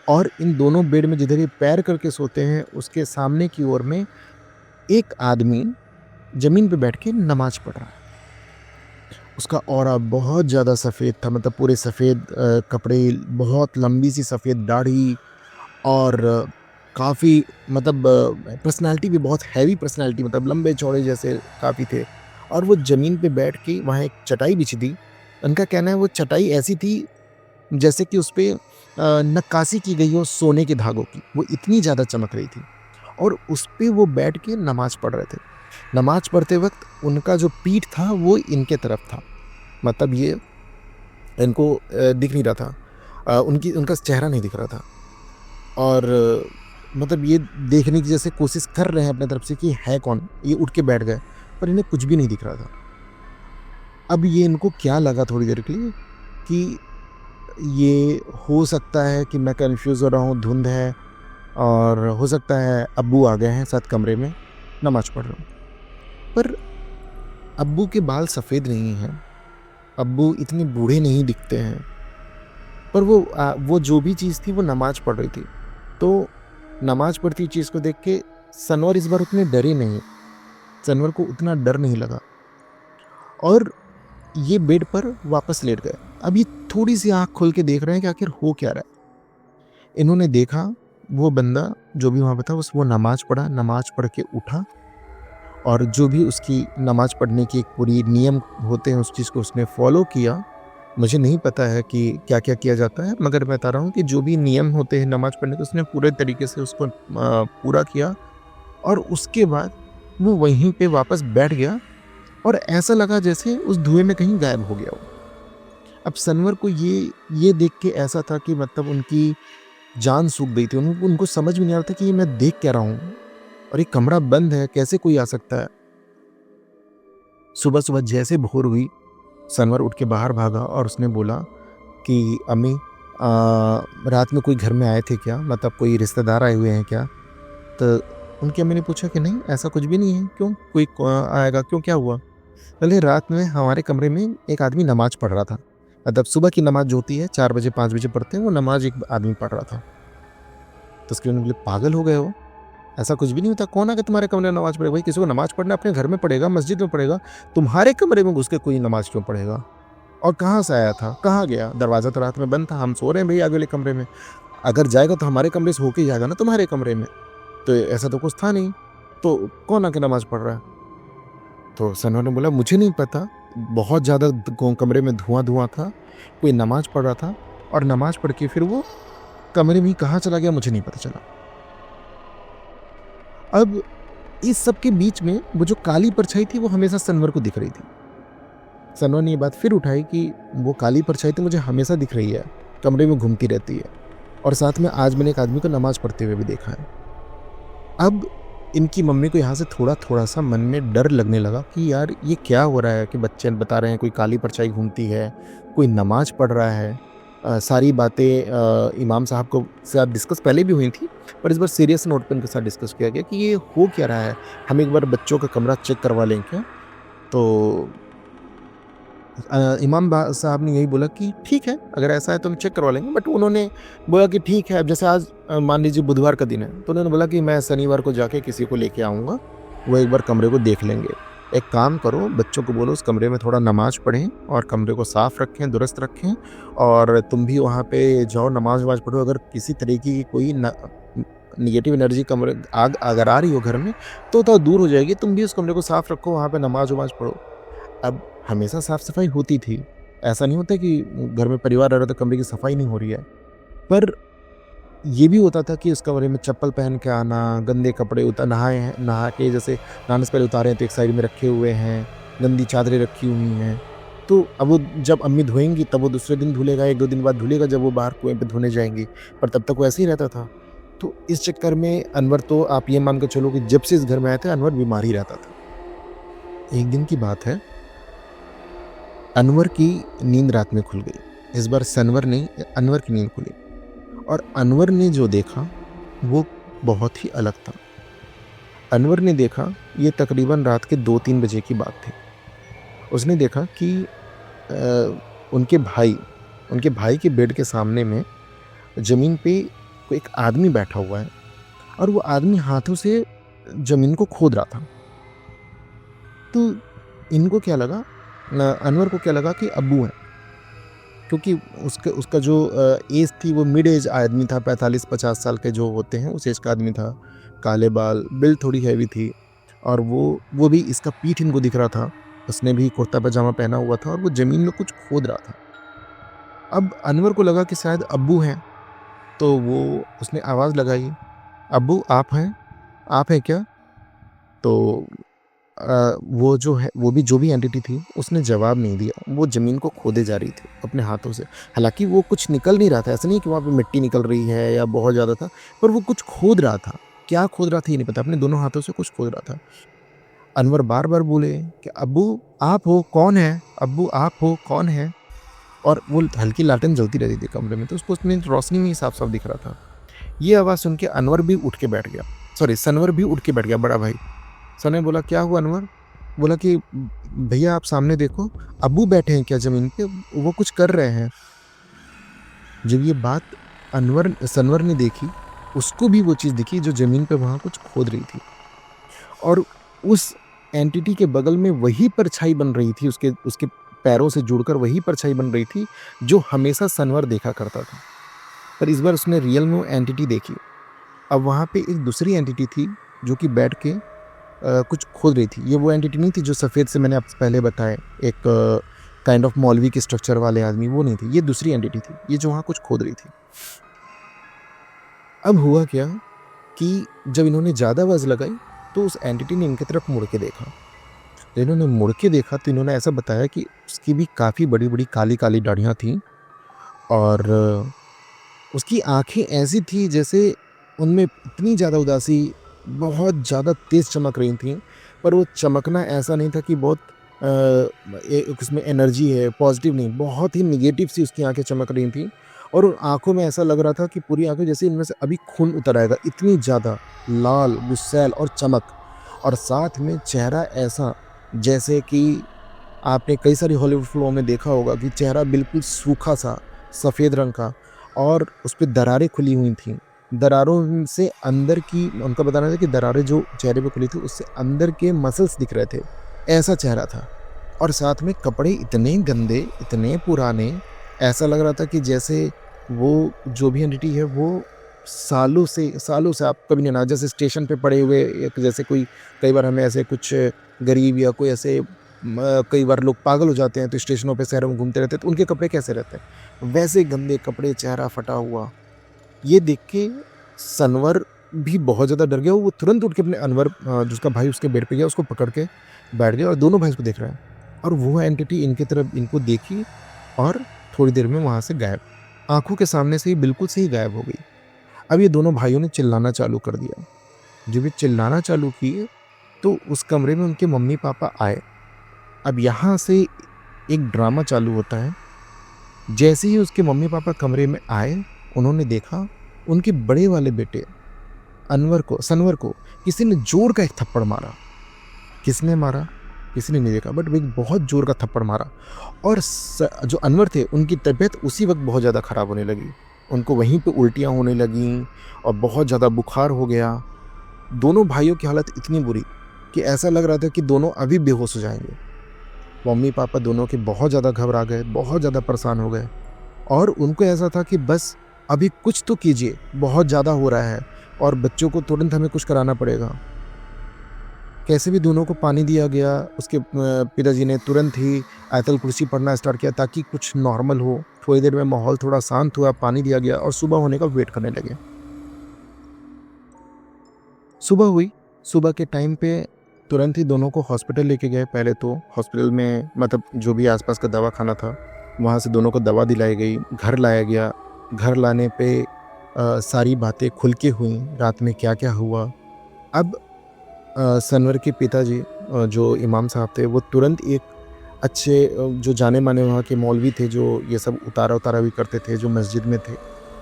और इन दोनों बेड में जिधर ये पैर करके सोते हैं, उसके सामने की ओर में एक आदमी ज़मीन पे बैठ के नमाज़ पढ़ रहा है। उसका ऑरा बहुत ज़्यादा सफ़ेद था, मतलब पूरे सफ़ेद कपड़े, बहुत लंबी सी सफ़ेद दाढ़ी और काफ़ी मतलब पर्सनैलिटी भी बहुत हैवी पर्सनैलिटी, मतलब लंबे-चौड़े जैसे काफ़ी थे और वो ज़मीन पे बैठ के वहाँ एक चटाई बिछी थी। उनका कहना है वो चटाई ऐसी थी जैसे कि उस पे नक्काशी की गई हो सोने के धागों की, वो इतनी ज़्यादा चमक रही थी और उस पे वो बैठ के नमाज़ पढ़ रहे थे। नमाज़ पढ़ते वक़्त उनका जो पीठ था वो इनके तरफ था, मतलब ये इनको दिख नहीं रहा था, उनका चेहरा नहीं दिख रहा था और मतलब ये देखने की जैसे कोशिश कर रहे हैं अपने तरफ से कि है कौन? ये उठ के बैठ गए, पर इन्हें कुछ भी नहीं दिख रहा था। अब ये इनको क्या लगा थोड़ी देर के लिए कि ये हो सकता है कि मैं कन्फ्यूज़ हो रहा हूँ, धुंध है और हो सकता है अब्बू आ गए हैं साथ कमरे में, नमाज़ पढ़ रहा हूँ। पर अब्बू के बाल सफ़ेद नहीं हैं, अब्बू इतने बूढ़े नहीं दिखते हैं, पर वो जो भी चीज़ थी वो नमाज़ पढ़ रही थी। तो नमाज़ पढ़ती चीज़ को देख के सनवर इस बार उतने डरे नहीं, सनवर को उतना डर नहीं लगा और ये बेड पर वापस लेट गए। अब ये थोड़ी-सी आँख खोल के देख रहे हैं कि आखिर हो क्या रहा है। इन्होंने देखा वो बंदा जो भी वहाँ पे था वो नमाज़ पढ़ा, नमाज़ पढ़ के उठा और जो भी उसकी नमाज़ पढ़ने की एक पूरी नियम होते हैं उस चीज़ को उसने फ़ॉलो किया। मुझे नहीं पता है कि क्या-क्या किया जाता है, मगर मैं बता रहा हूँ कि जो भी नियम होते हैं नमाज़ पढ़ने के उसने पूरे तरीके से उसको पूरा किया और उसके बाद वो वहीं पे वापस बैठ गया और ऐसा लगा जैसे उस धुएँ में कहीं गायब हो गया हो। अब सनवर को ये देख के ऐसा था कि मतलब उनकी जान सूख गई थी। उनको समझ में नहीं आ रहा था कि ये मैं देख क्या रहा हूँ और ये कमरा बंद है, कैसे कोई आ सकता है? सुबह-सुबह जैसे भोर हुई, सनवर उठ के बाहर भागा और उसने बोला कि अम्मी रात में कोई घर में आए थे क्या, मतलब कोई रिश्तेदार आए हुए हैं क्या? तो उनकी अम्मी ने पूछा कि नहीं, ऐसा कुछ भी नहीं है। क्यों, कोई आएगा क्यों, क्या हुआ? बोले रात में हमारे कमरे में एक आदमी नमाज पढ़ रहा था, मतलब सुबह की नमाज जो होती है 4 बजे 5 बजे पढ़ते हैं, वो नमाज एक आदमी पढ़ रहा था। तो उसके उन्होंने बोले पागल हो गए हो, ऐसा कुछ भी नहीं होता। कौन आके तुम्हारे कमरे में नमाज पढ़ेगा? भाई किसी को नमाज पढ़ना अपने घर में पढ़ेगा, मस्जिद में पढ़ेगा, तुम्हारे कमरे में घुस के कोई नमाज क्यों पढ़ेगा? और कहाँ से आया था, कहाँ गया? दरवाज़ा तो रात में बंद था, हम सो रहे हैं भाई आगे वाले कमरे में, अगर जाएगा तो हमारे कमरे से होके जाएगा ना तुम्हारे कमरे में, तो ऐसा तो कुछ था नहीं, तो कौन आके नमाज पढ़ रहा है? तो सनवर ने बोला मुझे नहीं पता, बहुत ज़्यादा कमरे में धुआं था, कोई नमाज पढ़ रहा था, और नमाज पढ़ के फिर वो कमरे में ही कहाँ चला गया मुझे नहीं पता चला। अब इस सब के बीच में वो जो काली परछाई थी वो हमेशा सनवर को दिख रही थी। सनवर ने ये बात फिर उठाई कि वो काली परछाई तो मुझे हमेशा दिख रही है, कमरे में घूमती रहती है, और साथ में आज मैंने एक आदमी को नमाज पढ़ते हुए भी देखा है। अब इनकी मम्मी को यहाँ से थोड़ा थोड़ा सा मन में डर लगने लगा कि यार ये क्या हो रहा है कि बच्चे बता रहे हैं कोई काली परछाई घूमती है, कोई नमाज पढ़ रहा है। सारी बातें इमाम साहब को साथ डिस्कस पहले भी हुई थी, पर इस बार सीरियस नोट पर उनके साथ डिस्कस किया गया कि ये हो क्या रहा है, हम एक बार बच्चों का कमरा चेक करवा लें क्या? तो इमाम साहब ने यही बोला कि ठीक है, अगर ऐसा है तो हम चेक करवा लेंगे। बट उन्होंने बोला कि ठीक है, अब जैसे आज मान लीजिए बुधवार का दिन है, तो उन्होंने बोला कि मैं शनिवार को जाके किसी को लेके आऊँगा, वो एक बार कमरे को देख लेंगे। एक काम करो, बच्चों को बोलो उस कमरे में थोड़ा नमाज पढ़ें और कमरे को साफ़ रखें, दुरुस्त रखें, और तुम भी वहाँ पे जाओ नमाज वमाज पढ़ो। अगर किसी तरीके की कोई निगेटिव एनर्जी कमरे अगर आ रही हो घर में तो दूर हो जाएगी, तुम भी उस कमरे को साफ़ रखो, वहाँ पे नमाज वमाज पढ़ो। अब हमेशा साफ़ सफाई होती थी, ऐसा नहीं होता कि घर में परिवार रह रहा तो कमरे की सफाई नहीं हो रही है, पर ये भी होता था कि उस कमरे में चप्पल पहन के आना, गंदे कपड़े नहा के जैसे नहाने से पहले उतारे हैं तो एक साइड में रखे हुए हैं, गंदी चादरें रखी हुई हैं, तो अब वो जब अम्मी धोएंगी तब वो दूसरे दिन धुलेगा, 1-2 दिन बाद धुलेगा जब वो बाहर कुएं पे धोने जाएंगी, पर तब तक वो ऐसे ही रहता था। तो इस चक्कर में अनवर, तो आप ये मान कर चलो कि जब से इस घर में आए थे अनवर बीमार ही रहता था। एक दिन की बात है, अनवर की नींद रात में खुल गई। इस बार सनवर नहीं, अनवर की नींद खुली, और अनवर ने जो देखा वो बहुत ही अलग था। अनवर ने देखा, ये तकरीबन रात के 2-3 बजे की बात थी। उसने देखा कि उनके भाई के बेड के सामने में ज़मीन पे कोई एक आदमी बैठा हुआ है, और वो आदमी हाथों से ज़मीन को खोद रहा था। तो इनको क्या लगा, अनवर को क्या लगा कि अब्बू है, क्योंकि उसका जो एज थी वो मिड एज आदमी था, 45-50 साल के जो होते हैं उस एज का आदमी था, काले बाल, बिल्ड थोड़ी हैवी थी, और वो भी इसका पीठ इनको दिख रहा था, उसने भी कुर्ता पजामा पहना हुआ था, और वो ज़मीन में कुछ खोद रहा था। अब अनवर को लगा कि शायद अब्बू हैं, तो उसने आवाज़ लगाई, अब्बू आप हैं क्या? तो वो जो भी एंटिटी थी उसने जवाब नहीं दिया, वो ज़मीन को खोदे जा रही थी अपने हाथों से। हालांकि वो कुछ निकल नहीं रहा था, ऐसा नहीं कि वहाँ पे मिट्टी निकल रही है या बहुत ज़्यादा था, पर वो कुछ खोद रहा था। क्या खोद रहा था ये नहीं पता, अपने दोनों हाथों से कुछ खोद रहा था। अनवर बार बार बोले कि अब्बू आप हो, कौन है? अब्बू आप हो, कौन है? और वो हल्की लालटेन जलती रहती थी कमरे में, तो उसको उसमें रोशनी में साफ साफ दिख रहा था। ये आवाज़ सुन के अनवर भी उठ के बैठ गया, सनवर भी उठ के बैठ गया, बड़ा भाई। सर ने बोला क्या हुआ अनवर? बोला कि भैया आप सामने देखो, अब्बू बैठे हैं क्या ज़मीन पे, वो कुछ कर रहे हैं। जब ये बात सनवर ने देखी, उसको भी वो चीज़ दिखी जो ज़मीन पे वहाँ कुछ खोद रही थी, और उस एंटिटी के बगल में वही परछाई बन रही थी, उसके पैरों से जुड़कर वही परछाई बन रही थी जो हमेशा सनवर देखा करता था, पर इस बार उसने रियल में वो एंटिटी देखी। अब वहाँ पे एक दूसरी एंटिटी थी जो कि बैठ के कुछ खोद रही थी। ये वो एंटिटी नहीं थी जो सफ़ेद से मैंने आपसे पहले बताया, एक काइंड ऑफ मौलवी के स्ट्रक्चर वाले आदमी, वो नहीं थी, ये दूसरी एंटिटी थी, ये जो वहाँ कुछ खोद रही थी। अब हुआ क्या कि जब इन्होंने ज़्यादा आवाज़ लगाई तो उस एंटिटी ने इनकी तरफ मुड़ के देखा। जब इन्होंने मुड़ के देखा तो इन्होंने ऐसा बताया कि उसकी भी काफ़ी बड़ी बड़ी काली काली दाढ़ियाँ थीं, और उसकी आँखें ऐसी थी जैसे उनमें इतनी ज़्यादा उदासी, बहुत ज़्यादा तेज़ चमक रही थी, पर वो चमकना ऐसा नहीं था कि बहुत उसमें एनर्जी है, पॉजिटिव नहीं, बहुत ही निगेटिव सी उसकी आंखें चमक रही थी। और उन आँखों में ऐसा लग रहा था कि पूरी आँखें जैसे इनमें से अभी खून उतर आएगा, इतनी ज़्यादा लाल, गुस्सैल और चमक, और साथ में चेहरा ऐसा जैसे कि आपने कई सारी हॉलीवुड फ़िल्मों में देखा होगा कि चेहरा बिल्कुल सूखा-सा, सफ़ेद रंग का, और उस पे दरारें खुली हुई थीं। दरारों से अंदर की, उनका बताना था कि दरारें जो चेहरे पे खुली थी उससे अंदर के मसल्स दिख रहे थे, ऐसा चेहरा था। और साथ में कपड़े इतने गंदे, इतने पुराने, ऐसा लग रहा था कि जैसे वो जो भी एंटिटी है वो सालों से आप कभी नहीं ना, जैसे स्टेशन पे पड़े हुए, एक जैसे कोई, कई बार हमें ऐसे कुछ गरीब या कोई ऐसे कई बार लोग पागल हो जाते हैं तो स्टेशनों पे शहरों में घूमते रहते हैं, तो उनके कपड़े कैसे रहते हैं, वैसे गंदे कपड़े, चेहरा फटा हुआ। ये देख के सनवर भी बहुत ज़्यादा डर गया। वो तुरंत उठ के अपने अनवर, जिसका भाई उसके बेड पे गया, उसको पकड़ के बैठ गया और दोनों भाई उसको देख रहे हैं। और वो एंटिटी इनकी तरफ इनको देखी और थोड़ी देर में वहाँ से गायब, आंखों के सामने से ही बिल्कुल से ही गायब हो गई। अब ये दोनों भाइयों ने चिल्लाना चालू कर दिया। जब ये चिल्लाना चालू किए तो उस कमरे में उनके मम्मी पापा आए। अब यहाँ से एक ड्रामा चालू होता है। जैसे ही उसके मम्मी पापा कमरे में आए, उन्होंने देखा उनके बड़े वाले बेटे सनवर को किसी ने जोर का एक थप्पड़ मारा। किसने मारा किसी ने नहीं देखा, बट एक बहुत जोर का थप्पड़ मारा। और जो अनवर थे उनकी तबीयत उसी वक्त बहुत ज़्यादा ख़राब होने लगी। उनको वहीं पे उल्टियाँ होने लगीं और बहुत ज़्यादा बुखार हो गया। दोनों भाइयों की हालत इतनी बुरी कि ऐसा लग रहा था कि दोनों अभी बेहोश हो जाएंगे। मम्मी पापा दोनों के बहुत ज़्यादा घबरा गए, बहुत ज़्यादा परेशान हो गए, और उनको ऐसा था कि बस अभी कुछ तो कीजिए, बहुत ज़्यादा हो रहा है और बच्चों को तुरंत हमें कुछ कराना पड़ेगा। कैसे भी दोनों को पानी दिया गया। उसके पिताजी ने तुरंत ही आयतल कुर्सी पढ़ना स्टार्ट किया ताकि कुछ नॉर्मल हो। थोड़ी देर में माहौल थोड़ा शांत हुआ, पानी दिया गया और सुबह होने का वेट करने लगे। सुबह हुई। सुबह के टाइम पे तुरंत ही दोनों को हॉस्पिटल लेके गए। पहले तो हॉस्पिटल में, मतलब जो भी आसपास का दवाखाना था, वहाँ से दोनों को दवा दिलाई गई। घर लाया गया। घर लाने पे सारी बातें खुल के हुई, रात में क्या क्या हुआ। अब सनवर के पिताजी, जो इमाम साहब थे, वो तुरंत एक अच्छे जो जाने माने वहाँ के मौलवी थे, जो ये सब उतारा भी करते थे, जो मस्जिद में थे,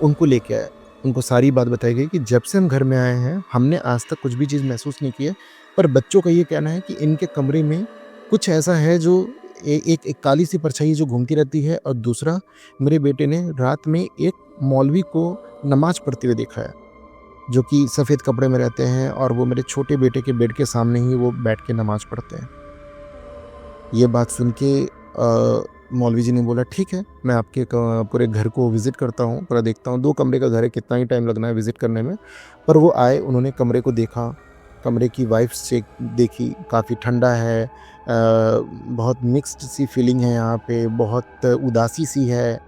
उनको लेके आए। उनको सारी बात बताई गई कि जब से हम घर में आए हैं हमने आज तक कुछ भी चीज़ महसूस नहीं की है, पर बच्चों का ये कहना है कि इनके कमरे में कुछ ऐसा है जो एक काली सी परछाई जो घूमती रहती है। और दूसरा, मेरे बेटे ने रात में एक मौलवी को नमाज पढ़ते हुए देखा है, जो कि सफ़ेद कपड़े में रहते हैं, और वो मेरे छोटे बेटे के बेड के सामने ही वो बैठ के नमाज पढ़ते हैं। ये बात सुन के मौलवी जी ने बोला, ठीक है, मैं आपके पूरे घर को विज़िट करता हूँ, पूरा देखता हूँ। 2 कमरे का घर है, कितना ही टाइम लगना है विज़िट करने में। पर वो आए, उन्होंने कमरे को देखा, कमरे की वाइब्स चेक देखी, काफ़ी ठंडा है, बहुत मिक्स्ड सी फीलिंग है यहाँ पे, बहुत उदासी सी है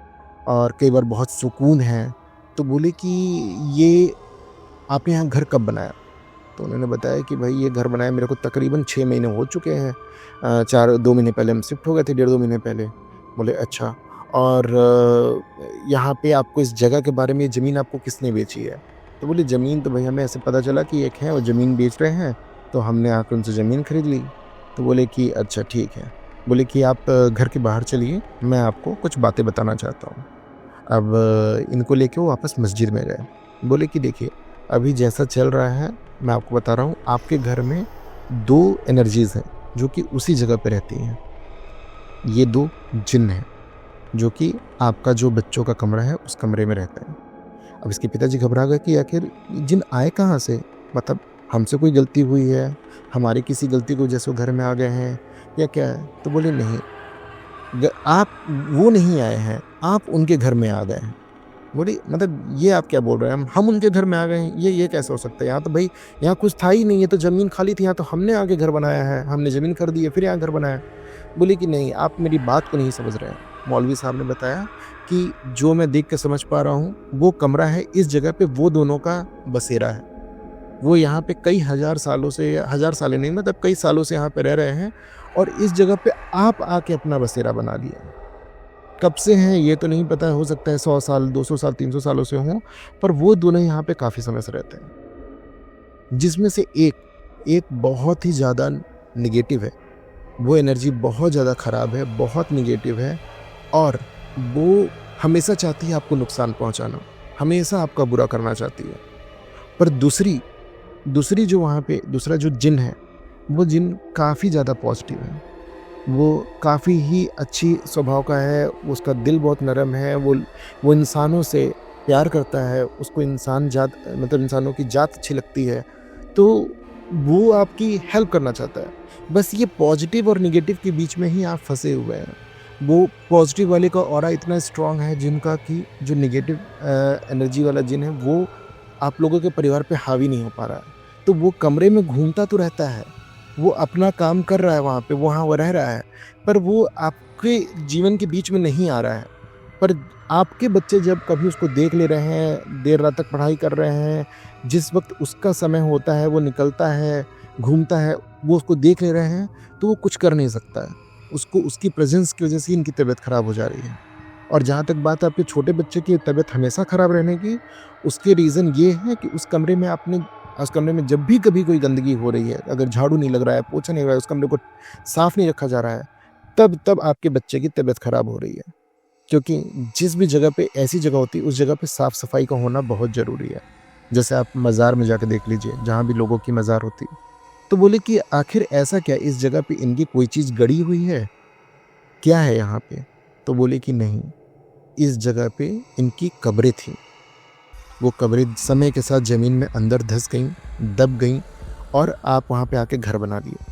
और कई बार बहुत सुकून है। तो बोले कि ये आपने यहाँ घर कब बनाया? तो उन्होंने बताया कि भाई ये घर बनाया मेरे को तकरीबन 6 महीने हो चुके हैं। 2 महीने पहले हम शिफ्ट हो गए थे, 1.5-2 महीने पहले। बोले अच्छा, और यहाँ पे आपको इस जगह के बारे में, ये ज़मीन आपको किसने बेची है? तो बोले ज़मीन तो भाई हमें ऐसे पता चला कि एक है और ज़मीन बेच रहे हैं, तो हमने आकर उनसे ज़मीन खरीद ली। तो बोले कि अच्छा ठीक है। बोले कि आप घर के बाहर चलिए, मैं आपको कुछ बातें बताना चाहता हूँ। अब इनको लेके वो वापस मस्जिद में गए। बोले कि देखिए, अभी जैसा चल रहा है मैं आपको बता रहा हूँ, आपके घर में 2 एनर्जीज़ हैं जो कि उसी जगह पे रहती हैं। ये 2 जिन्न हैं जो कि आपका जो बच्चों का कमरा है उस कमरे में रहते हैं। अब इसके पिताजी घबरा गए कि आखिर जिन्न आए कहाँ से? मतलब हमसे कोई गलती हुई है, हमारी किसी गलती की वजह से वो घर में आ गए हैं या क्या है? तो बोले नहीं, आप वो नहीं आए हैं, आप उनके घर में आ गए हैं। बोली मतलब ये आप क्या बोल रहे हैं? हम उनके घर में आ गए हैं, ये कैसे हो सकता है? यहाँ तो भाई यहाँ कुछ था ही नहीं, ये तो ज़मीन खाली थी, यहाँ तो हमने आके घर बनाया है, हमने ज़मीन खरीदी है फिर यहाँ घर बनाया। बोली कि नहीं, आप मेरी बात को नहीं समझ रहे हैं। मौलवी साहब ने बताया कि जो मैं देख के समझ पा रहा हूँ, वो कमरा है, इस जगह पे वो दोनों का बसेरा है। वो यहाँ पे कई हज़ार सालों से, हज़ार सालें नहीं, मतलब कई सालों से यहाँ पे रह रहे हैं, और इस जगह पे आप आके अपना बसेरा बना लिया। कब से हैं ये तो नहीं पता, हो सकता है 100 साल, 200 साल, 300 सालों से हों, पर वो दोनों यहाँ पे काफ़ी समय से रहते हैं। जिसमें से एक बहुत ही ज़्यादा नेगेटिव है, वो एनर्जी बहुत ज़्यादा ख़राब है, बहुत नेगेटिव है, और वो हमेशा चाहती है आपको नुकसान पहुंचाना, हमेशा आपका बुरा करना चाहती है। पर दूसरी दूसरी जो वहाँ पे दूसरा जो जिन है, वो जिन काफ़ी ज़्यादा पॉजिटिव है। वो काफ़ी ही अच्छी स्वभाव का है, उसका दिल बहुत नरम है, वो इंसानों से प्यार करता है, उसको इंसान जात मतलब इंसानों की जात अच्छी लगती है, तो वो आपकी हेल्प करना चाहता है। बस ये पॉजिटिव और नेगेटिव के बीच में ही आप फँसे हुए हैं। वो पॉजिटिव वाले का ऑरा इतना स्ट्रॉन्ग है जिनका कि जो नेगेटिव एनर्जी वाला जिन है वो आप लोगों के परिवार पे हावी नहीं हो पा रहा है। तो वो कमरे में घूमता तो रहता है, वो अपना काम कर रहा है वहाँ पे, वहाँ वो रह रहा है, पर वो आपके जीवन के बीच में नहीं आ रहा है। पर आपके बच्चे जब कभी उसको देख ले रहे हैं, देर रात तक पढ़ाई कर रहे हैं, जिस वक़्त उसका समय होता है वो निकलता है, घूमता है, वो उसको देख ले रहे हैं, तो वो कुछ कर नहीं सकता है। उसको उसकी प्रेज़ेंस की वज़ह से इनकी तबीयत ख़राब हो जा रही है। और जहाँ तक बात है आपके छोटे बच्चे की तबीयत हमेशा ख़राब रहने की, उसके रीज़न ये है कि उस कमरे में जब भी कभी कोई गंदगी हो रही है, अगर झाड़ू नहीं लग रहा है, पोछा नहीं लग रहा है, उस कमरे को साफ़ नहीं रखा जा रहा है, तब आपके बच्चे की तबीयत ख़राब हो रही है। क्योंकि जिस भी जगह पे ऐसी जगह होती है, उस जगह पे साफ़-सफ़ाई का होना बहुत ज़रूरी है। जैसे आप मज़ार में जाके देख लीजिए, जहाँ भी लोगों की मज़ार होती है। तो बोले कि आखिर ऐसा क्या इस जगह पे इनकी कोई चीज़ गड़ी हुई है? क्या है यहाँ पे? तो बोले कि नहीं, इस जगह पे इनकी कब्रें थीं। वो कब्रें समय के साथ ज़मीन में अंदर धँस गईं, दब गईं और आप वहाँ पे आके घर बना लिए।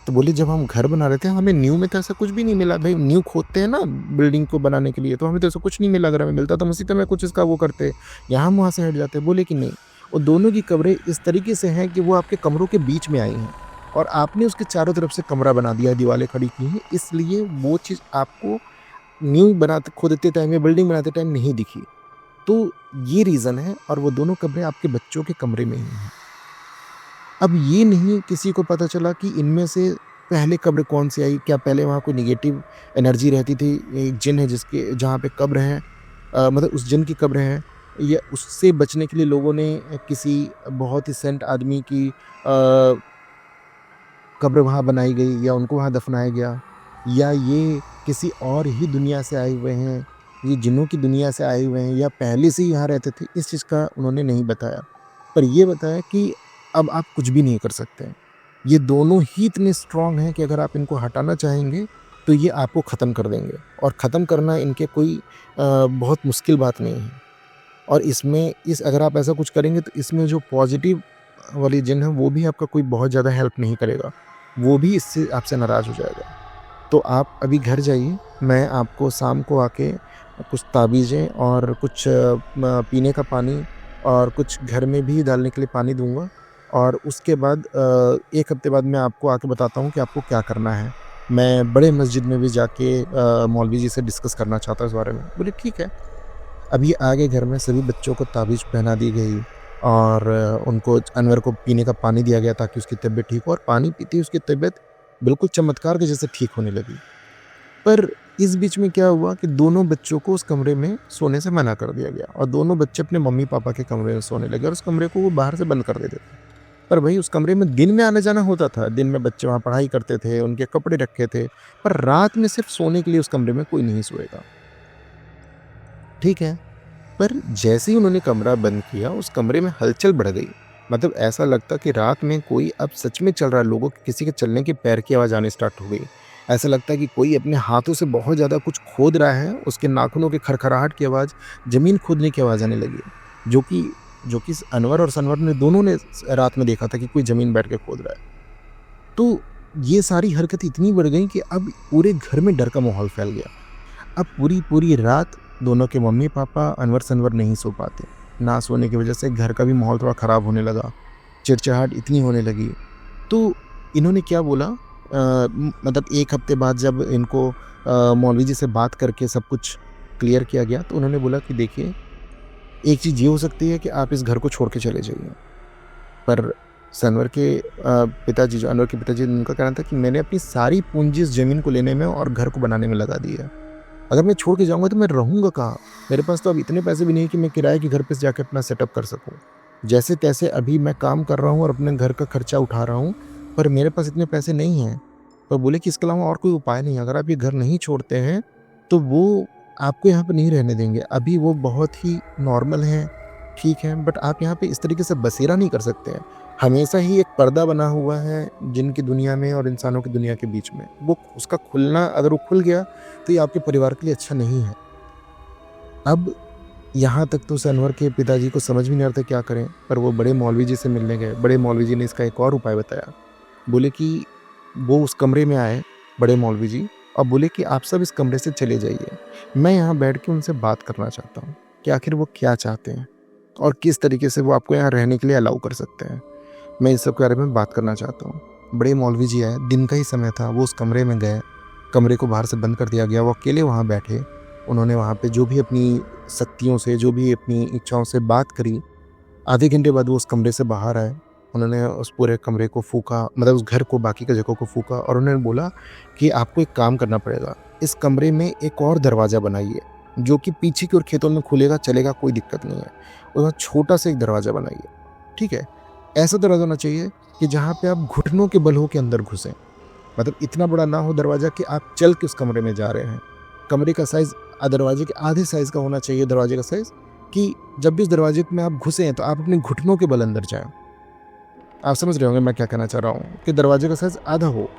तो बोले जब हम घर बना रहे थे हमें नींव में तो ऐसा कुछ भी नहीं मिला। भाई नींव खोदते हैं ना बिल्डिंग को बनाने के लिए, तो हमें तो ऐसा कुछ नहीं मिला। अगर हमें मिलता तो हम उसी समय कुछ इसका वो करते, यहाँ हम वहाँ से हट जाते। बोले कि नहीं, वो दोनों की कब्रें इस तरीके से हैं कि वो आपके कमरों के बीच में आई हैं और आपने उसके चारों तरफ से कमरा बना दिया है, दीवारें खड़ी की हैं, इसलिए वो चीज़ आपको नींव बनाते खोदते टाइम या बिल्डिंग बनाते टाइम नहीं दिखी। तो ये रीज़न है और वो दोनों कमरे आपके बच्चों के कमरे में ही हैं। अब ये नहीं किसी को पता चला कि इनमें से पहले कब्र कौन-सी आई, क्या पहले वहाँ कोई नेगेटिव एनर्जी रहती थी, एक जिन है जिसके जहाँ पे कब्र है, मतलब उस जिन की कब्र है, या उससे बचने के लिए लोगों ने किसी बहुत ही सेंट आदमी की कब्र वहाँ बनाई गई या उनको वहाँ दफनाया गया, या ये किसी और ही दुनिया से आए हुए हैं, ये जिन्नों की दुनिया से आए हुए हैं या पहले से ही यहाँ रहते थे, इस चीज़ का उन्होंने नहीं बताया। पर ये बताया कि अब आप कुछ भी नहीं कर सकते हैं। ये दोनों ही इतने स्ट्रॉन्ग हैं कि अगर आप इनको हटाना चाहेंगे, तो ये आपको ख़त्म कर देंगे और ख़त्म करना इनके कोई बहुत मुश्किल बात नहीं है। और इसमें अगर आप ऐसा कुछ करेंगे तो इसमें जो पॉज़िटिव वाली जिन है वो भी आपका कोई बहुत ज़्यादा हेल्प नहीं करेगा। वो भी इससे आपसे नाराज़ हो जाएगा। तो आप अभी घर जाइए, मैं आपको शाम को आके कुछ ताबीज़ें और कुछ पीने का पानी और कुछ घर में भी डालने के लिए पानी दूँगा और उसके बाद 1 हफ़्ते बाद मैं आपको आके बताता हूँ कि आपको क्या करना है। मैं बड़े मस्जिद में भी जाके मौलवी जी से डिस्कस करना चाहता हूँ इस बारे में। बोले ठीक है। अब ये आ गए घर में, सभी बच्चों को ताबीज़ पहना दी गई और उनको अनवर को पीने का पानी दिया गया ताकि उसकी तबीयत ठीक हो और पानी पीते ही उसकी तबीयत बिल्कुल चमत्कार के जैसे ठीक होने लगी। पर इस बीच में क्या हुआ कि दोनों बच्चों को उस कमरे में सोने से मना कर दिया गया और दोनों बच्चे अपने मम्मी-पापा के कमरे में सोने लगे और उस कमरे को वो बाहर से बंद कर देते थे। पर भई उस कमरे में दिन में आना-जाना होता था, दिन में बच्चे वहाँ पढ़ाई करते थे, उनके कपड़े रखे थे, पर रात में सिर्फ़ सोने के लिए उस कमरे में कोई नहीं सोएगा। ठीक है, पर जैसे ही उन्होंने कमरा बंद किया, उस कमरे में हलचल बढ़ गई। मतलब ऐसा लगता कि रात में कोई अब सच में चल रहा है, लोगों के किसी के चलने की पैर की आवाज़ आनी स्टार्ट हो गई। ऐसा लगता है कि कोई अपने हाथों से बहुत ज़्यादा कुछ खोद रहा है, उसके नाखूनों की खरखराहट की आवाज़, ज़मीन खोदने की आवाज़ आने लगी। जो कि अनवर और सनवर ने दोनों ने रात में देखा था कि कोई ज़मीन बैठ के खोद रहा है। तो ये सारी हरकतें इतनी बढ़ गई कि अब पूरे घर में डर का माहौल फैल गया। अब पूरी रात दोनों के मम्मी-पापा अनवर-सनवर नहीं सो पाते। ना सोने की वजह से घर का भी माहौल थोड़ा ख़राब होने लगा, चिड़चिड़ाहट इतनी होने लगी। तो इन्होंने क्या बोला, मतलब 1 हफ़्ते बाद जब इनको मौलवी जी से बात करके सब कुछ क्लियर किया गया, तो उन्होंने बोला कि देखिए, एक चीज़ ये हो सकती है कि आप इस घर को छोड़ के चले जाइए। पर सनवर के पिताजी, जो अनवर के पिताजी, उनका कहना था कि मैंने अपनी सारी पूँजी इस ज़मीन को लेने में और घर को बनाने में लगा दी है। अगर मैं छोड़ के जाऊँगा तो मैं रहूँगा कहाँ? मेरे पास तो अब इतने पैसे भी नहीं कि मैं किराए के घर पे जाके अपना सेटअप कर सकूँ। जैसे-तैसे अभी मैं काम कर रहा हूँ और अपने घर का खर्चा उठा रहा हूँ, पर मेरे पास इतने पैसे नहीं हैं। पर बोले कि इसके अलावा और कोई उपाय नहीं है। अगर आप ये घर नहीं छोड़ते हैं, तो वो आपको यहाँ पे नहीं रहने देंगे। अभी वो बहुत ही नॉर्मल हैं, ठीक है, बट आप यहाँ पे इस तरीके से बसेरा नहीं कर सकते हैं। हमेशा ही एक पर्दा बना हुआ है जिन की दुनिया में और इंसानों की दुनिया के बीच में। वो उसका खुलना, अगर वो खुल गया तो ये आपके परिवार के लिए अच्छा नहीं है। अब यहाँ तक तो अनवर के पिताजी को समझ भी नहीं आ रहा था क्या करें, पर वो बड़े मौलवी जी से मिलने गए। बड़े मौलवी जी ने इसका एक और उपाय बताया। बोले कि वो उस कमरे में आए, बड़े मौलवी जी, और बोले कि आप सब इस कमरे से चले जाइए। मैं यहाँ बैठ के उनसे बात करना चाहता हूँ कि आखिर वो क्या चाहते हैं और किस तरीके से वो आपको यहाँ रहने के लिए अलाउ कर सकते हैं। मैं इस सब के बारे में बात करना चाहता हूँ। बड़े मौलवी जी आए, दिन का ही समय था, वो उस कमरे में गए। कमरे को बाहर से बंद कर दिया गया। वो अकेले वहाँ बैठे। उन्होंने वहाँ पे जो भी अपनी शक्तियों से, जो भी अपनी इच्छाओं से बात करी। आधे घंटे बाद वो उस कमरे से बाहर आए। उन्होंने उस पूरे कमरे को फूका, मतलब उस घर को, बाकी की जगहों को फूका, और उन्होंने बोला कि आपको एक काम करना पड़ेगा। इस कमरे में एक और दरवाज़ा बनाइए जो कि पीछे की ओर खेतों में खुलेगा, चलेगा, कोई दिक्कत नहीं है। और छोटा सा एक दरवाज़ा बनाइए, ठीक है। ऐसा दरवाज़ा होना चाहिए कि जहाँ पे आप घुटनों के बल हो के अंदर घुसें। मतलब इतना बड़ा ना हो दरवाज़ा कि आप चल के उस कमरे में जा रहे हैं। कमरे का साइज़ दरवाजे के आधे साइज़ का होना चाहिए, दरवाजे का साइज़, कि जब भी इस दरवाजे में आप घुसे हैं तो आप अपने घुटनों के बल अंदर जाएं। आप समझ रहे होंगे मैं क्या कहना चाह रहा हूँ, कि दरवाजे का साइज़ आधा हो।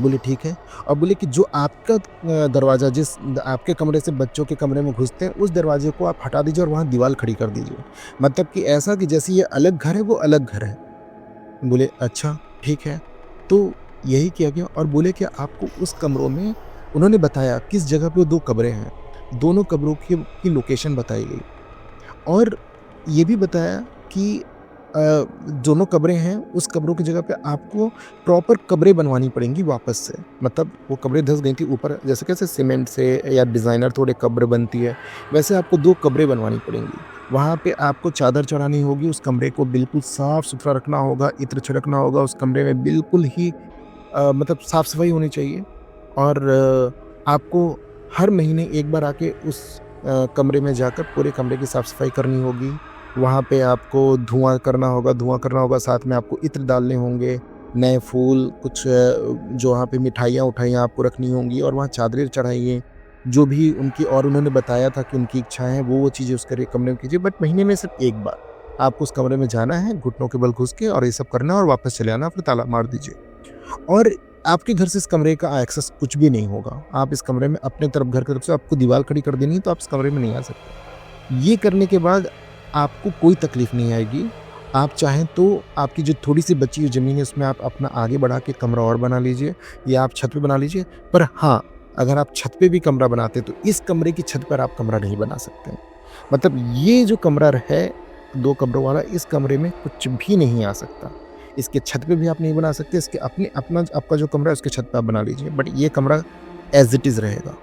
बोले ठीक है। और बोले कि जो आपका दरवाज़ा, जिस आपके कमरे से बच्चों के कमरे में घुसते हैं, उस दरवाजे को आप हटा दीजिए और वहाँ दीवार खड़ी कर दीजिए। मतलब कि ऐसा कि जैसे ये अलग घर है, वो अलग घर है। बोले अच्छा ठीक है। तो यही किया गया। और बोले कि आपको उस कमरों में, उन्होंने बताया किस जगह पे वो 2 कमरे हैं। दोनों कमरों की लोकेशन बताई गई, और ये भी बताया कि दोनों कमरे हैं, उस कमरों की जगह पे आपको प्रॉपर कमरे बनवानी पड़ेंगी वापस से। मतलब वो कमरे धंस गई थी ऊपर, जैसे कैसे सीमेंट से या डिज़ाइनर थोड़े कब्र बनती है, वैसे आपको 2 कमरे बनवानी पड़ेंगी। वहाँ पे आपको चादर चढ़ानी होगी, उस कमरे को बिल्कुल साफ़ सुथरा रखना होगा, इत्र छिड़कना होगा उस कमरे में, बिल्कुल ही मतलब साफ़ सफाई होनी चाहिए। और आपको हर महीने एक बार आके उस कमरे में जाकर पूरे कमरे की साफ़ सफाई करनी होगी। वहाँ पे आपको धुआं करना होगा, साथ में आपको इत्र डालने होंगे, नए फूल, कुछ जो वहाँ पे मिठाइयाँ आपको रखनी होंगी, और वहाँ चादरें चढ़ाइए, जो भी उनकी, और उन्होंने बताया था कि उनकी इच्छाएँ हैं वो चीज़ें उस कमरे में कीजिए। बट महीने में सिर्फ एक बार आपको उस कमरे में जाना है, घुटनों के बल घुस के, और ये सब करना है, और वापस चले आना, फिर ताला मार दीजिए। और आपके घर से इस कमरे का एक्सेस कुछ भी नहीं होगा। आप इस कमरे में अपने तरफ, घर की तरफ से आपको दीवार खड़ी कर देनी है, तो आप इस कमरे में नहीं आ सकते। ये करने के बाद आपको कोई तकलीफ नहीं आएगी। आप चाहें तो आपकी जो थोड़ी सी बची हुई ज़मीन है, उसमें आप अपना आगे बढ़ा के कमरा और बना लीजिए, या आप छत पे बना लीजिए। पर हाँ, अगर आप छत पे भी कमरा बनाते तो इस कमरे की छत पर आप कमरा नहीं बना सकते। मतलब ये जो कमरा है 2 कमरों वाला, इस कमरे में कुछ भी नहीं आ सकता। इसके छत पे भी आप नहीं बना सकते। इसके अपना आपका जो कमरा है उसके छत पे आप बना लीजिए, बट ये कमरा एज इट इज़ रहेगा।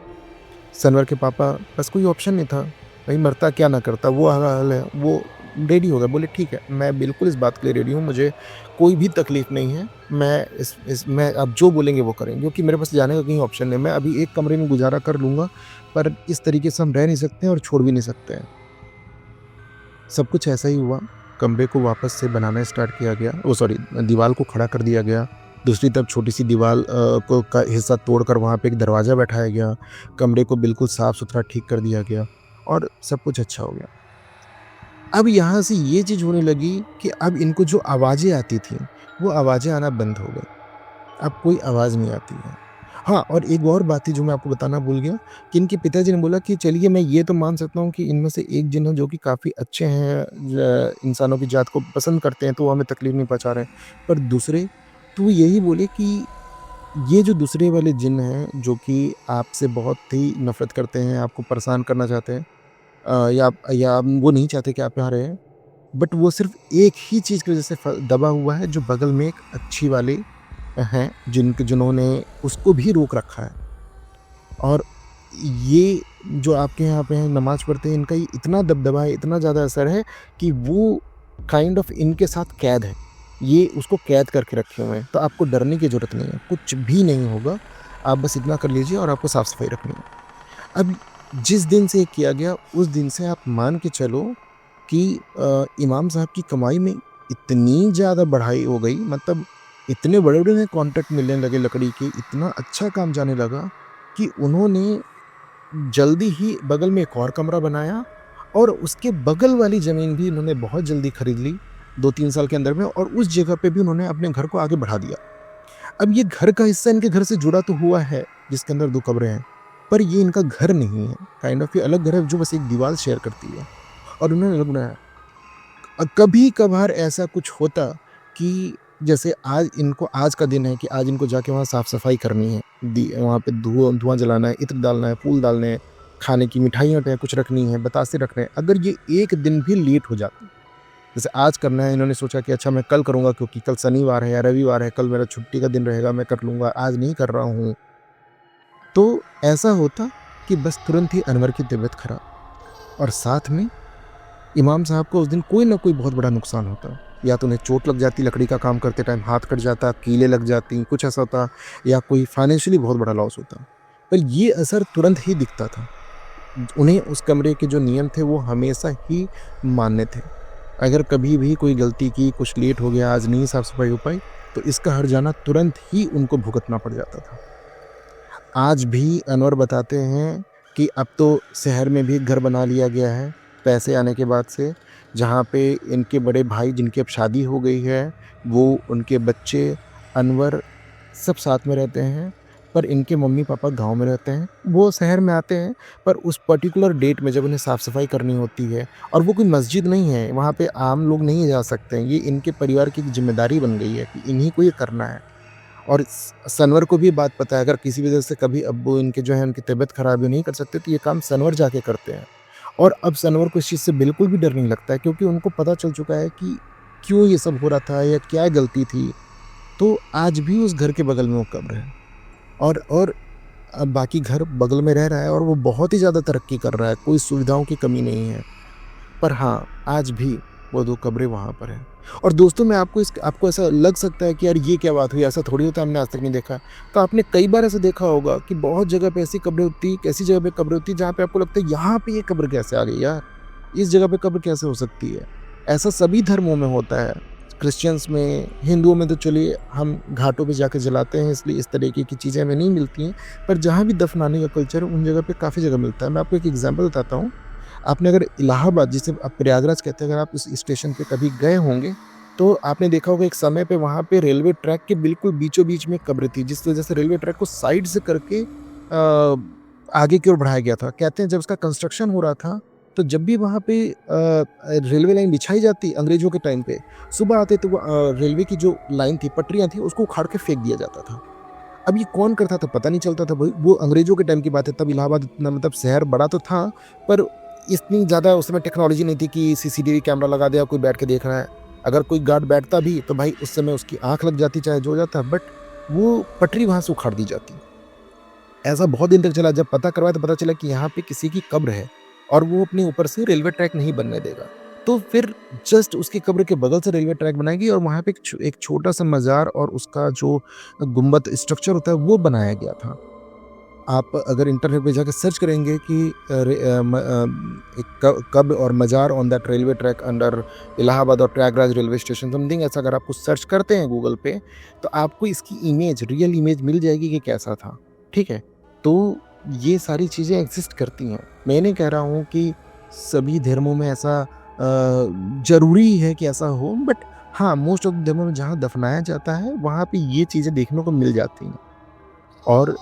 सनवर के पापा, बस कोई ऑप्शन नहीं था, भाई मरता क्या ना करता, वो हाल है। वो रेडी हो गया। बोले ठीक है, मैं बिल्कुल इस बात के लिए रेडी हूँ, मुझे कोई भी तकलीफ नहीं है। मैं मैं आप जो बोलेंगे वो करेंगे, क्योंकि मेरे पास जाने का कहीं ऑप्शन नहीं। मैं अभी एक कमरे में गुजारा कर लूँगा, पर इस तरीके से हम रह नहीं सकते और छोड़ भी नहीं सकते हैं। सब कुछ ऐसा ही हुआ। कमरे को वापस से बनाना स्टार्ट किया गया, दीवार को खड़ा कर दिया गया। दूसरी तरफ छोटी सी दीवार का हिस्सा तोड़कर वहाँ पे एक दरवाज़ा बैठाया गया। कमरे को बिल्कुल साफ़ सुथरा ठीक कर दिया गया, और सब कुछ अच्छा हो गया। अब यहाँ से ये चीज़ होने लगी कि अब इनको जो आवाज़ें आती थी, वो आवाज़ें आना बंद हो गई। अब कोई आवाज़ नहीं आती है। हाँ, और एक और बात थी जो मैं आपको बताना भूल गया, कि इनके पिताजी ने बोला कि चलिए मैं ये तो मान सकता हूँ कि इनमें से एक जिन है जो कि काफ़ी अच्छे हैं, इंसानों की जात को पसंद करते हैं, तो वो हमें तकलीफ़ नहीं पहुँचा रहे हैं। पर दूसरे तो ये बोले कि ये जो दूसरे वाले जिन हैं, जो कि आपसे बहुत ही नफ़रत करते हैं, आपको परेशान करना चाहते हैं, या वो नहीं चाहते कि आप यहाँ रहें, बट वो सिर्फ़ एक ही चीज़ की वज़ह से दबा हुआ है, जो बगल में एक अच्छी वाली हैं, जिन्होंने उसको भी रोक रखा है। और ये जो आपके यहाँ पे हैं, नमाज़ पढ़ते हैं, इनका ये इतना दबदबा है, इतना ज़्यादा असर है कि वो काइंड ऑफ इनके साथ कैद है। ये उसको कैद करके रखे हुए हैं। तो आपको डरने की ज़रूरत नहीं है, कुछ भी नहीं होगा। आप बस इतना कर लीजिए, और आपको साफ़-सफ़ाई रखनी है। अब जिस दिन से ये किया गया, उस दिन से आप मान के चलो कि इमाम साहब की कमाई में इतनी ज़्यादा बढ़ाई हो गई। मतलब इतने बड़े-बड़े कॉन्ट्रैक्ट मिलने लगे लकड़ी के, इतना अच्छा काम जाने लगा कि उन्होंने जल्दी ही बगल में एक और कमरा बनाया और उसके बगल वाली ज़मीन भी इन्होंने बहुत जल्दी खरीद ली 2-3 साल के अंदर में, और उस जगह पे भी उन्होंने अपने घर को आगे बढ़ा दिया। अब ये घर का हिस्सा इनके घर से जुड़ा तो हुआ है, जिसके अंदर 2 कब्रें हैं, पर ये इनका घर नहीं है, काइंड ऑफ ये अलग घर है जो बस एक दीवार शेयर करती है, और उन्होंने अलग बनाया। कभी-कभार ऐसा कुछ होता कि जैसे आज इनको, आज का दिन है कि आज इनको जाके वहाँ साफ-सफाई करनी है, वहाँ पे धुआँ जलाना है, इत्र डालना है, फूल डालने हैं, खाने की मिठाइयाँ कुछ रखनी है, बतासे रखने हैं। अगर ये एक दिन भी लेट हो जाती, जैसे आज करना है, इन्होंने सोचा कि अच्छा मैं कल करूँगा क्योंकि कल शनिवार है या रविवार है, कल मेरा छुट्टी का दिन रहेगा, मैं कर लूँगा, आज नहीं कर रहा हूँ। तो ऐसा होता कि बस तुरंत ही अनवर की तबीयत खराब, और साथ में इमाम साहब को उस दिन कोई ना कोई बहुत बड़ा नुकसान होता। या तो उन्हें चोट लग जाती, लकड़ी का काम करते टाइम हाथ कट जाता, कीलें लग जाती, कुछ ऐसा होता, या कोई फाइनेंशियली बहुत बड़ा लॉस होता। पर ये असर तुरंत ही दिखता था। उन्हें उस कमरे के जो नियम थे वो हमेशा ही मान्य थे। अगर कभी भी कोई गलती की, कुछ लेट हो गया, आज नहीं साफ सफाई हो पाई, तो इसका हर्जाना तुरंत ही उनको भुगतना पड़ जाता था। आज भी अनवर बताते हैं कि अब तो शहर में भी घर बना लिया गया है पैसे आने के बाद से, जहाँ पे इनके बड़े भाई जिनकी अब शादी हो गई है, वो, उनके बच्चे, अनवर सब साथ में रहते हैं, पर इनके मम्मी पापा गांव में रहते हैं। वो शहर में आते हैं, पर उस पर्टिकुलर डेट में जब उन्हें साफ़ सफाई करनी होती है, और वो कोई मस्जिद नहीं है, वहाँ पे आम लोग नहीं जा सकते हैं, ये इनके परिवार की जिम्मेदारी बन गई है कि इन्हीं को ये करना है। और सनवर को भी बात पता है, अगर किसी वजह से कभी अब्बू इनके जो है उनकी तबीयत खराब नहीं कर सकते, तो ये काम सनवर जाके करते हैं। और अब सनवर को इस चीज़ से बिल्कुल भी डर नहीं लगता है, क्योंकि उनको पता चल चुका है कि क्यों ये सब हो रहा था या क्या गलती थी। तो आज भी उस घर के बगल में वो कब्र है, और अब बाकी घर बगल में रह रहा है, और वो बहुत ही ज़्यादा तरक्की कर रहा है, कोई सुविधाओं की कमी नहीं है। पर हाँ, आज भी वो 2 कब्रें वहाँ पर हैं। और दोस्तों, मैं आपको ऐसा लग सकता है कि यार ये क्या बात हुई, ऐसा थोड़ी होता है, हमने आज तक नहीं देखा। तो आपने कई बार ऐसा देखा होगा कि बहुत जगह पे ऐसी कब्रें होती, ऐसी जगह पे कब्रें होती जहाँ पे आपको लगता है यहाँ पे ये कब्र कैसे आ गई यार, इस जगह पे कब्र कैसे हो सकती है। ऐसा सभी धर्मों में होता है, क्रिश्चियंस में, हिंदुओं में तो चलिए हम घाटों पे जाके जलाते हैं, इसलिए इस तरीके की चीज़ें हमें नहीं मिलती हैं, पर जहाँ भी दफनाने का कल्चर है उन जगह पे काफ़ी जगह मिलता है। मैं आपको एक एग्जांपल बताता हूँ। आपने अगर इलाहाबाद, जिसे आप प्रयागराज कहते हैं, अगर आप उस स्टेशन पे कभी गए होंगे, तो आपने देखा होगा एक समय पे वहाँ पे रेलवे ट्रैक के बिल्कुल बीचों बीच में कब्र थी, जिस वजह से रेलवे ट्रैक को साइड से करके आगे की ओर बढ़ाया गया था। कहते हैं जब उसका कंस्ट्रक्शन हो रहा था, तो जब भी वहाँ पे रेलवे लाइन बिछाई जाती अंग्रेजों के टाइम पे, सुबह आते तो वो रेलवे की जो लाइन थी, पटरियाँ थी, उसको उखाड़ के फेंक दिया जाता था। अब ये कौन करता था पता नहीं चलता था भाई, वो अंग्रेजों के टाइम की बात है। तब इलाहाबाद इतना, मतलब शहर बड़ा तो था, पर इतनी ज़्यादा उस समय टेक्नोलॉजी नहीं थी कि सीसीटीवी कैमरा लगा दिया, कोई बैठ के देख रहा है। अगर कोई गार्ड बैठता भी तो भाई उस समय उसकी आंख लग जाती, चाहे जो हो जाता, बट वो पटरी वहाँ से उखाड़ दी जाती। ऐसा बहुत दिन तक चला, जब पता करवाया तो पता चला कि यहाँ पे किसी की कब्र है, और वो अपने ऊपर से रेलवे ट्रैक नहीं बनने देगा। तो फिर जस्ट उसकी कब्र के बगल से रेलवे ट्रैक बनाएगी, और वहाँ पे एक छोटा सा मज़ार और उसका जो गुंबद स्ट्रक्चर होता है वो बनाया गया था। आप अगर इंटरनेट पे जाकर सर्च करेंगे कि कब और मज़ार on that railway track under Allahabad और प्रयागराज रेलवे स्टेशन समथिंग, ऐसा अगर आपको सर्च करते हैं गूगल पे, तो आपको इसकी इमेज, रियल इमेज मिल जाएगी कि कैसा था। ठीक है, तो ये सारी चीज़ें एग्जिस्ट करती हैं। मैं नहीं कह रहा हूँ कि सभी धर्मों में ऐसा ज़रूरी है कि ऐसा हो, बट हाँ, मोस्ट ऑफ धर्मों में जहाँ दफनाया जाता है वहाँ पे ये चीज़ें देखने को मिल जाती हैं। और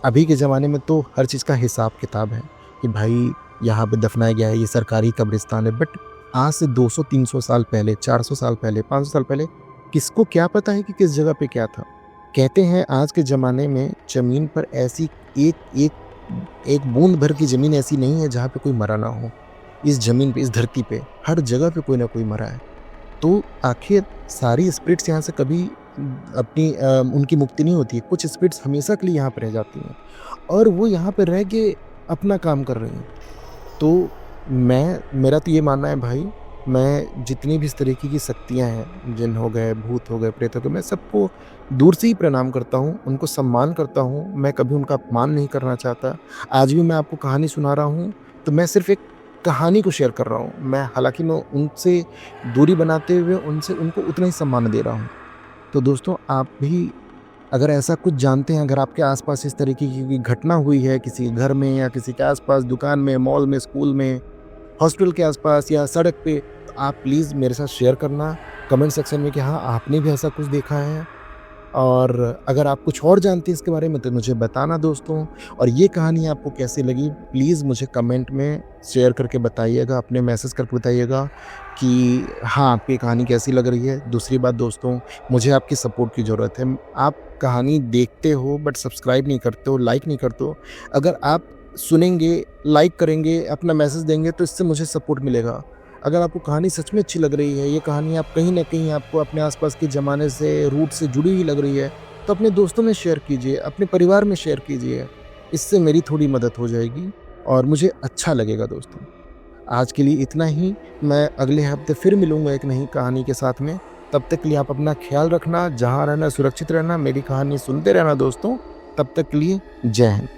अभी के ज़माने में तो हर चीज़ का हिसाब किताब है कि भाई यहाँ पे दफनाया गया है, ये सरकारी कब्रिस्तान है, बट आज से 200-300 साल पहले, 400 साल पहले, 500 साल पहले किसको क्या पता है कि किस जगह पे क्या था। कहते हैं आज के ज़माने में ज़मीन पर ऐसी एक बूंद भर की ज़मीन ऐसी नहीं है जहाँ पे कोई मरा ना हो। इस ज़मीन पे, इस धरती पे हर जगह पे कोई ना कोई मरा है। तो आखिर सारी स्पिरिट्स यहाँ से कभी अपनी उनकी मुक्ति नहीं होती है। कुछ स्पिरिट्स हमेशा के लिए यहाँ पर रह जाती हैं, और वो यहाँ पर रह के अपना काम कर रही हैं। तो मेरा तो ये मानना है भाई, मैं जितनी भी इस तरीके की शक्तियाँ हैं, जिन हो गए, भूत हो गए, प्रेत हो गए, मैं सबको दूर से ही प्रणाम करता हूँ, उनको सम्मान करता हूँ। मैं कभी उनका अपमान नहीं करना चाहता। आज भी मैं आपको कहानी सुना रहा हूँ, तो मैं सिर्फ एक कहानी को शेयर कर रहा हूँ। मैं हालाँकि मैं उनसे दूरी बनाते हुए उनको उतना ही सम्मान दे रहा हूँ। तो दोस्तों, आप भी अगर ऐसा कुछ जानते हैं, अगर आपके आसपास इस तरीके की कोई घटना हुई है किसी घर में या किसी के आसपास, दुकान में, मॉल में, स्कूल में, हॉस्पिटल के आसपास या सड़क पे, तो आप प्लीज़ मेरे साथ शेयर करना कमेंट सेक्शन में कि हाँ, आपने भी ऐसा कुछ देखा है। और अगर आप कुछ और जानते हैं इसके बारे में तो मुझे बताना दोस्तों। और ये कहानी आपको कैसी लगी प्लीज़ मुझे कमेंट में शेयर करके बताइएगा, अपने मैसेज करके बताइएगा कि हाँ, आपकी कहानी कैसी लग रही है। दूसरी बात दोस्तों, मुझे आपकी सपोर्ट की ज़रूरत है। आप कहानी देखते हो बट सब्सक्राइब नहीं करते हो, लाइक नहीं करते हो। अगर आप सुनेंगे, लाइक करेंगे, अपना मैसेज देंगे तो इससे मुझे सपोर्ट मिलेगा। अगर आपको कहानी सच में अच्छी लग रही है, ये कहानी आप कहीं न कहीं आपको अपने आसपास के ज़माने से, रूट से जुड़ी हुई लग रही है, तो अपने दोस्तों में शेयर कीजिए, अपने परिवार में शेयर कीजिए। इससे मेरी थोड़ी मदद हो जाएगी और मुझे अच्छा लगेगा दोस्तों। आज के लिए इतना ही, मैं अगले हफ्ते फिर मिलूँगा एक नई कहानी के साथ में। तब तक के लिए आप अपना ख़्याल रखना, जहाँ रहना सुरक्षित रहना, मेरी कहानी सुनते रहना दोस्तों। तब तक के लिए जय हिंद।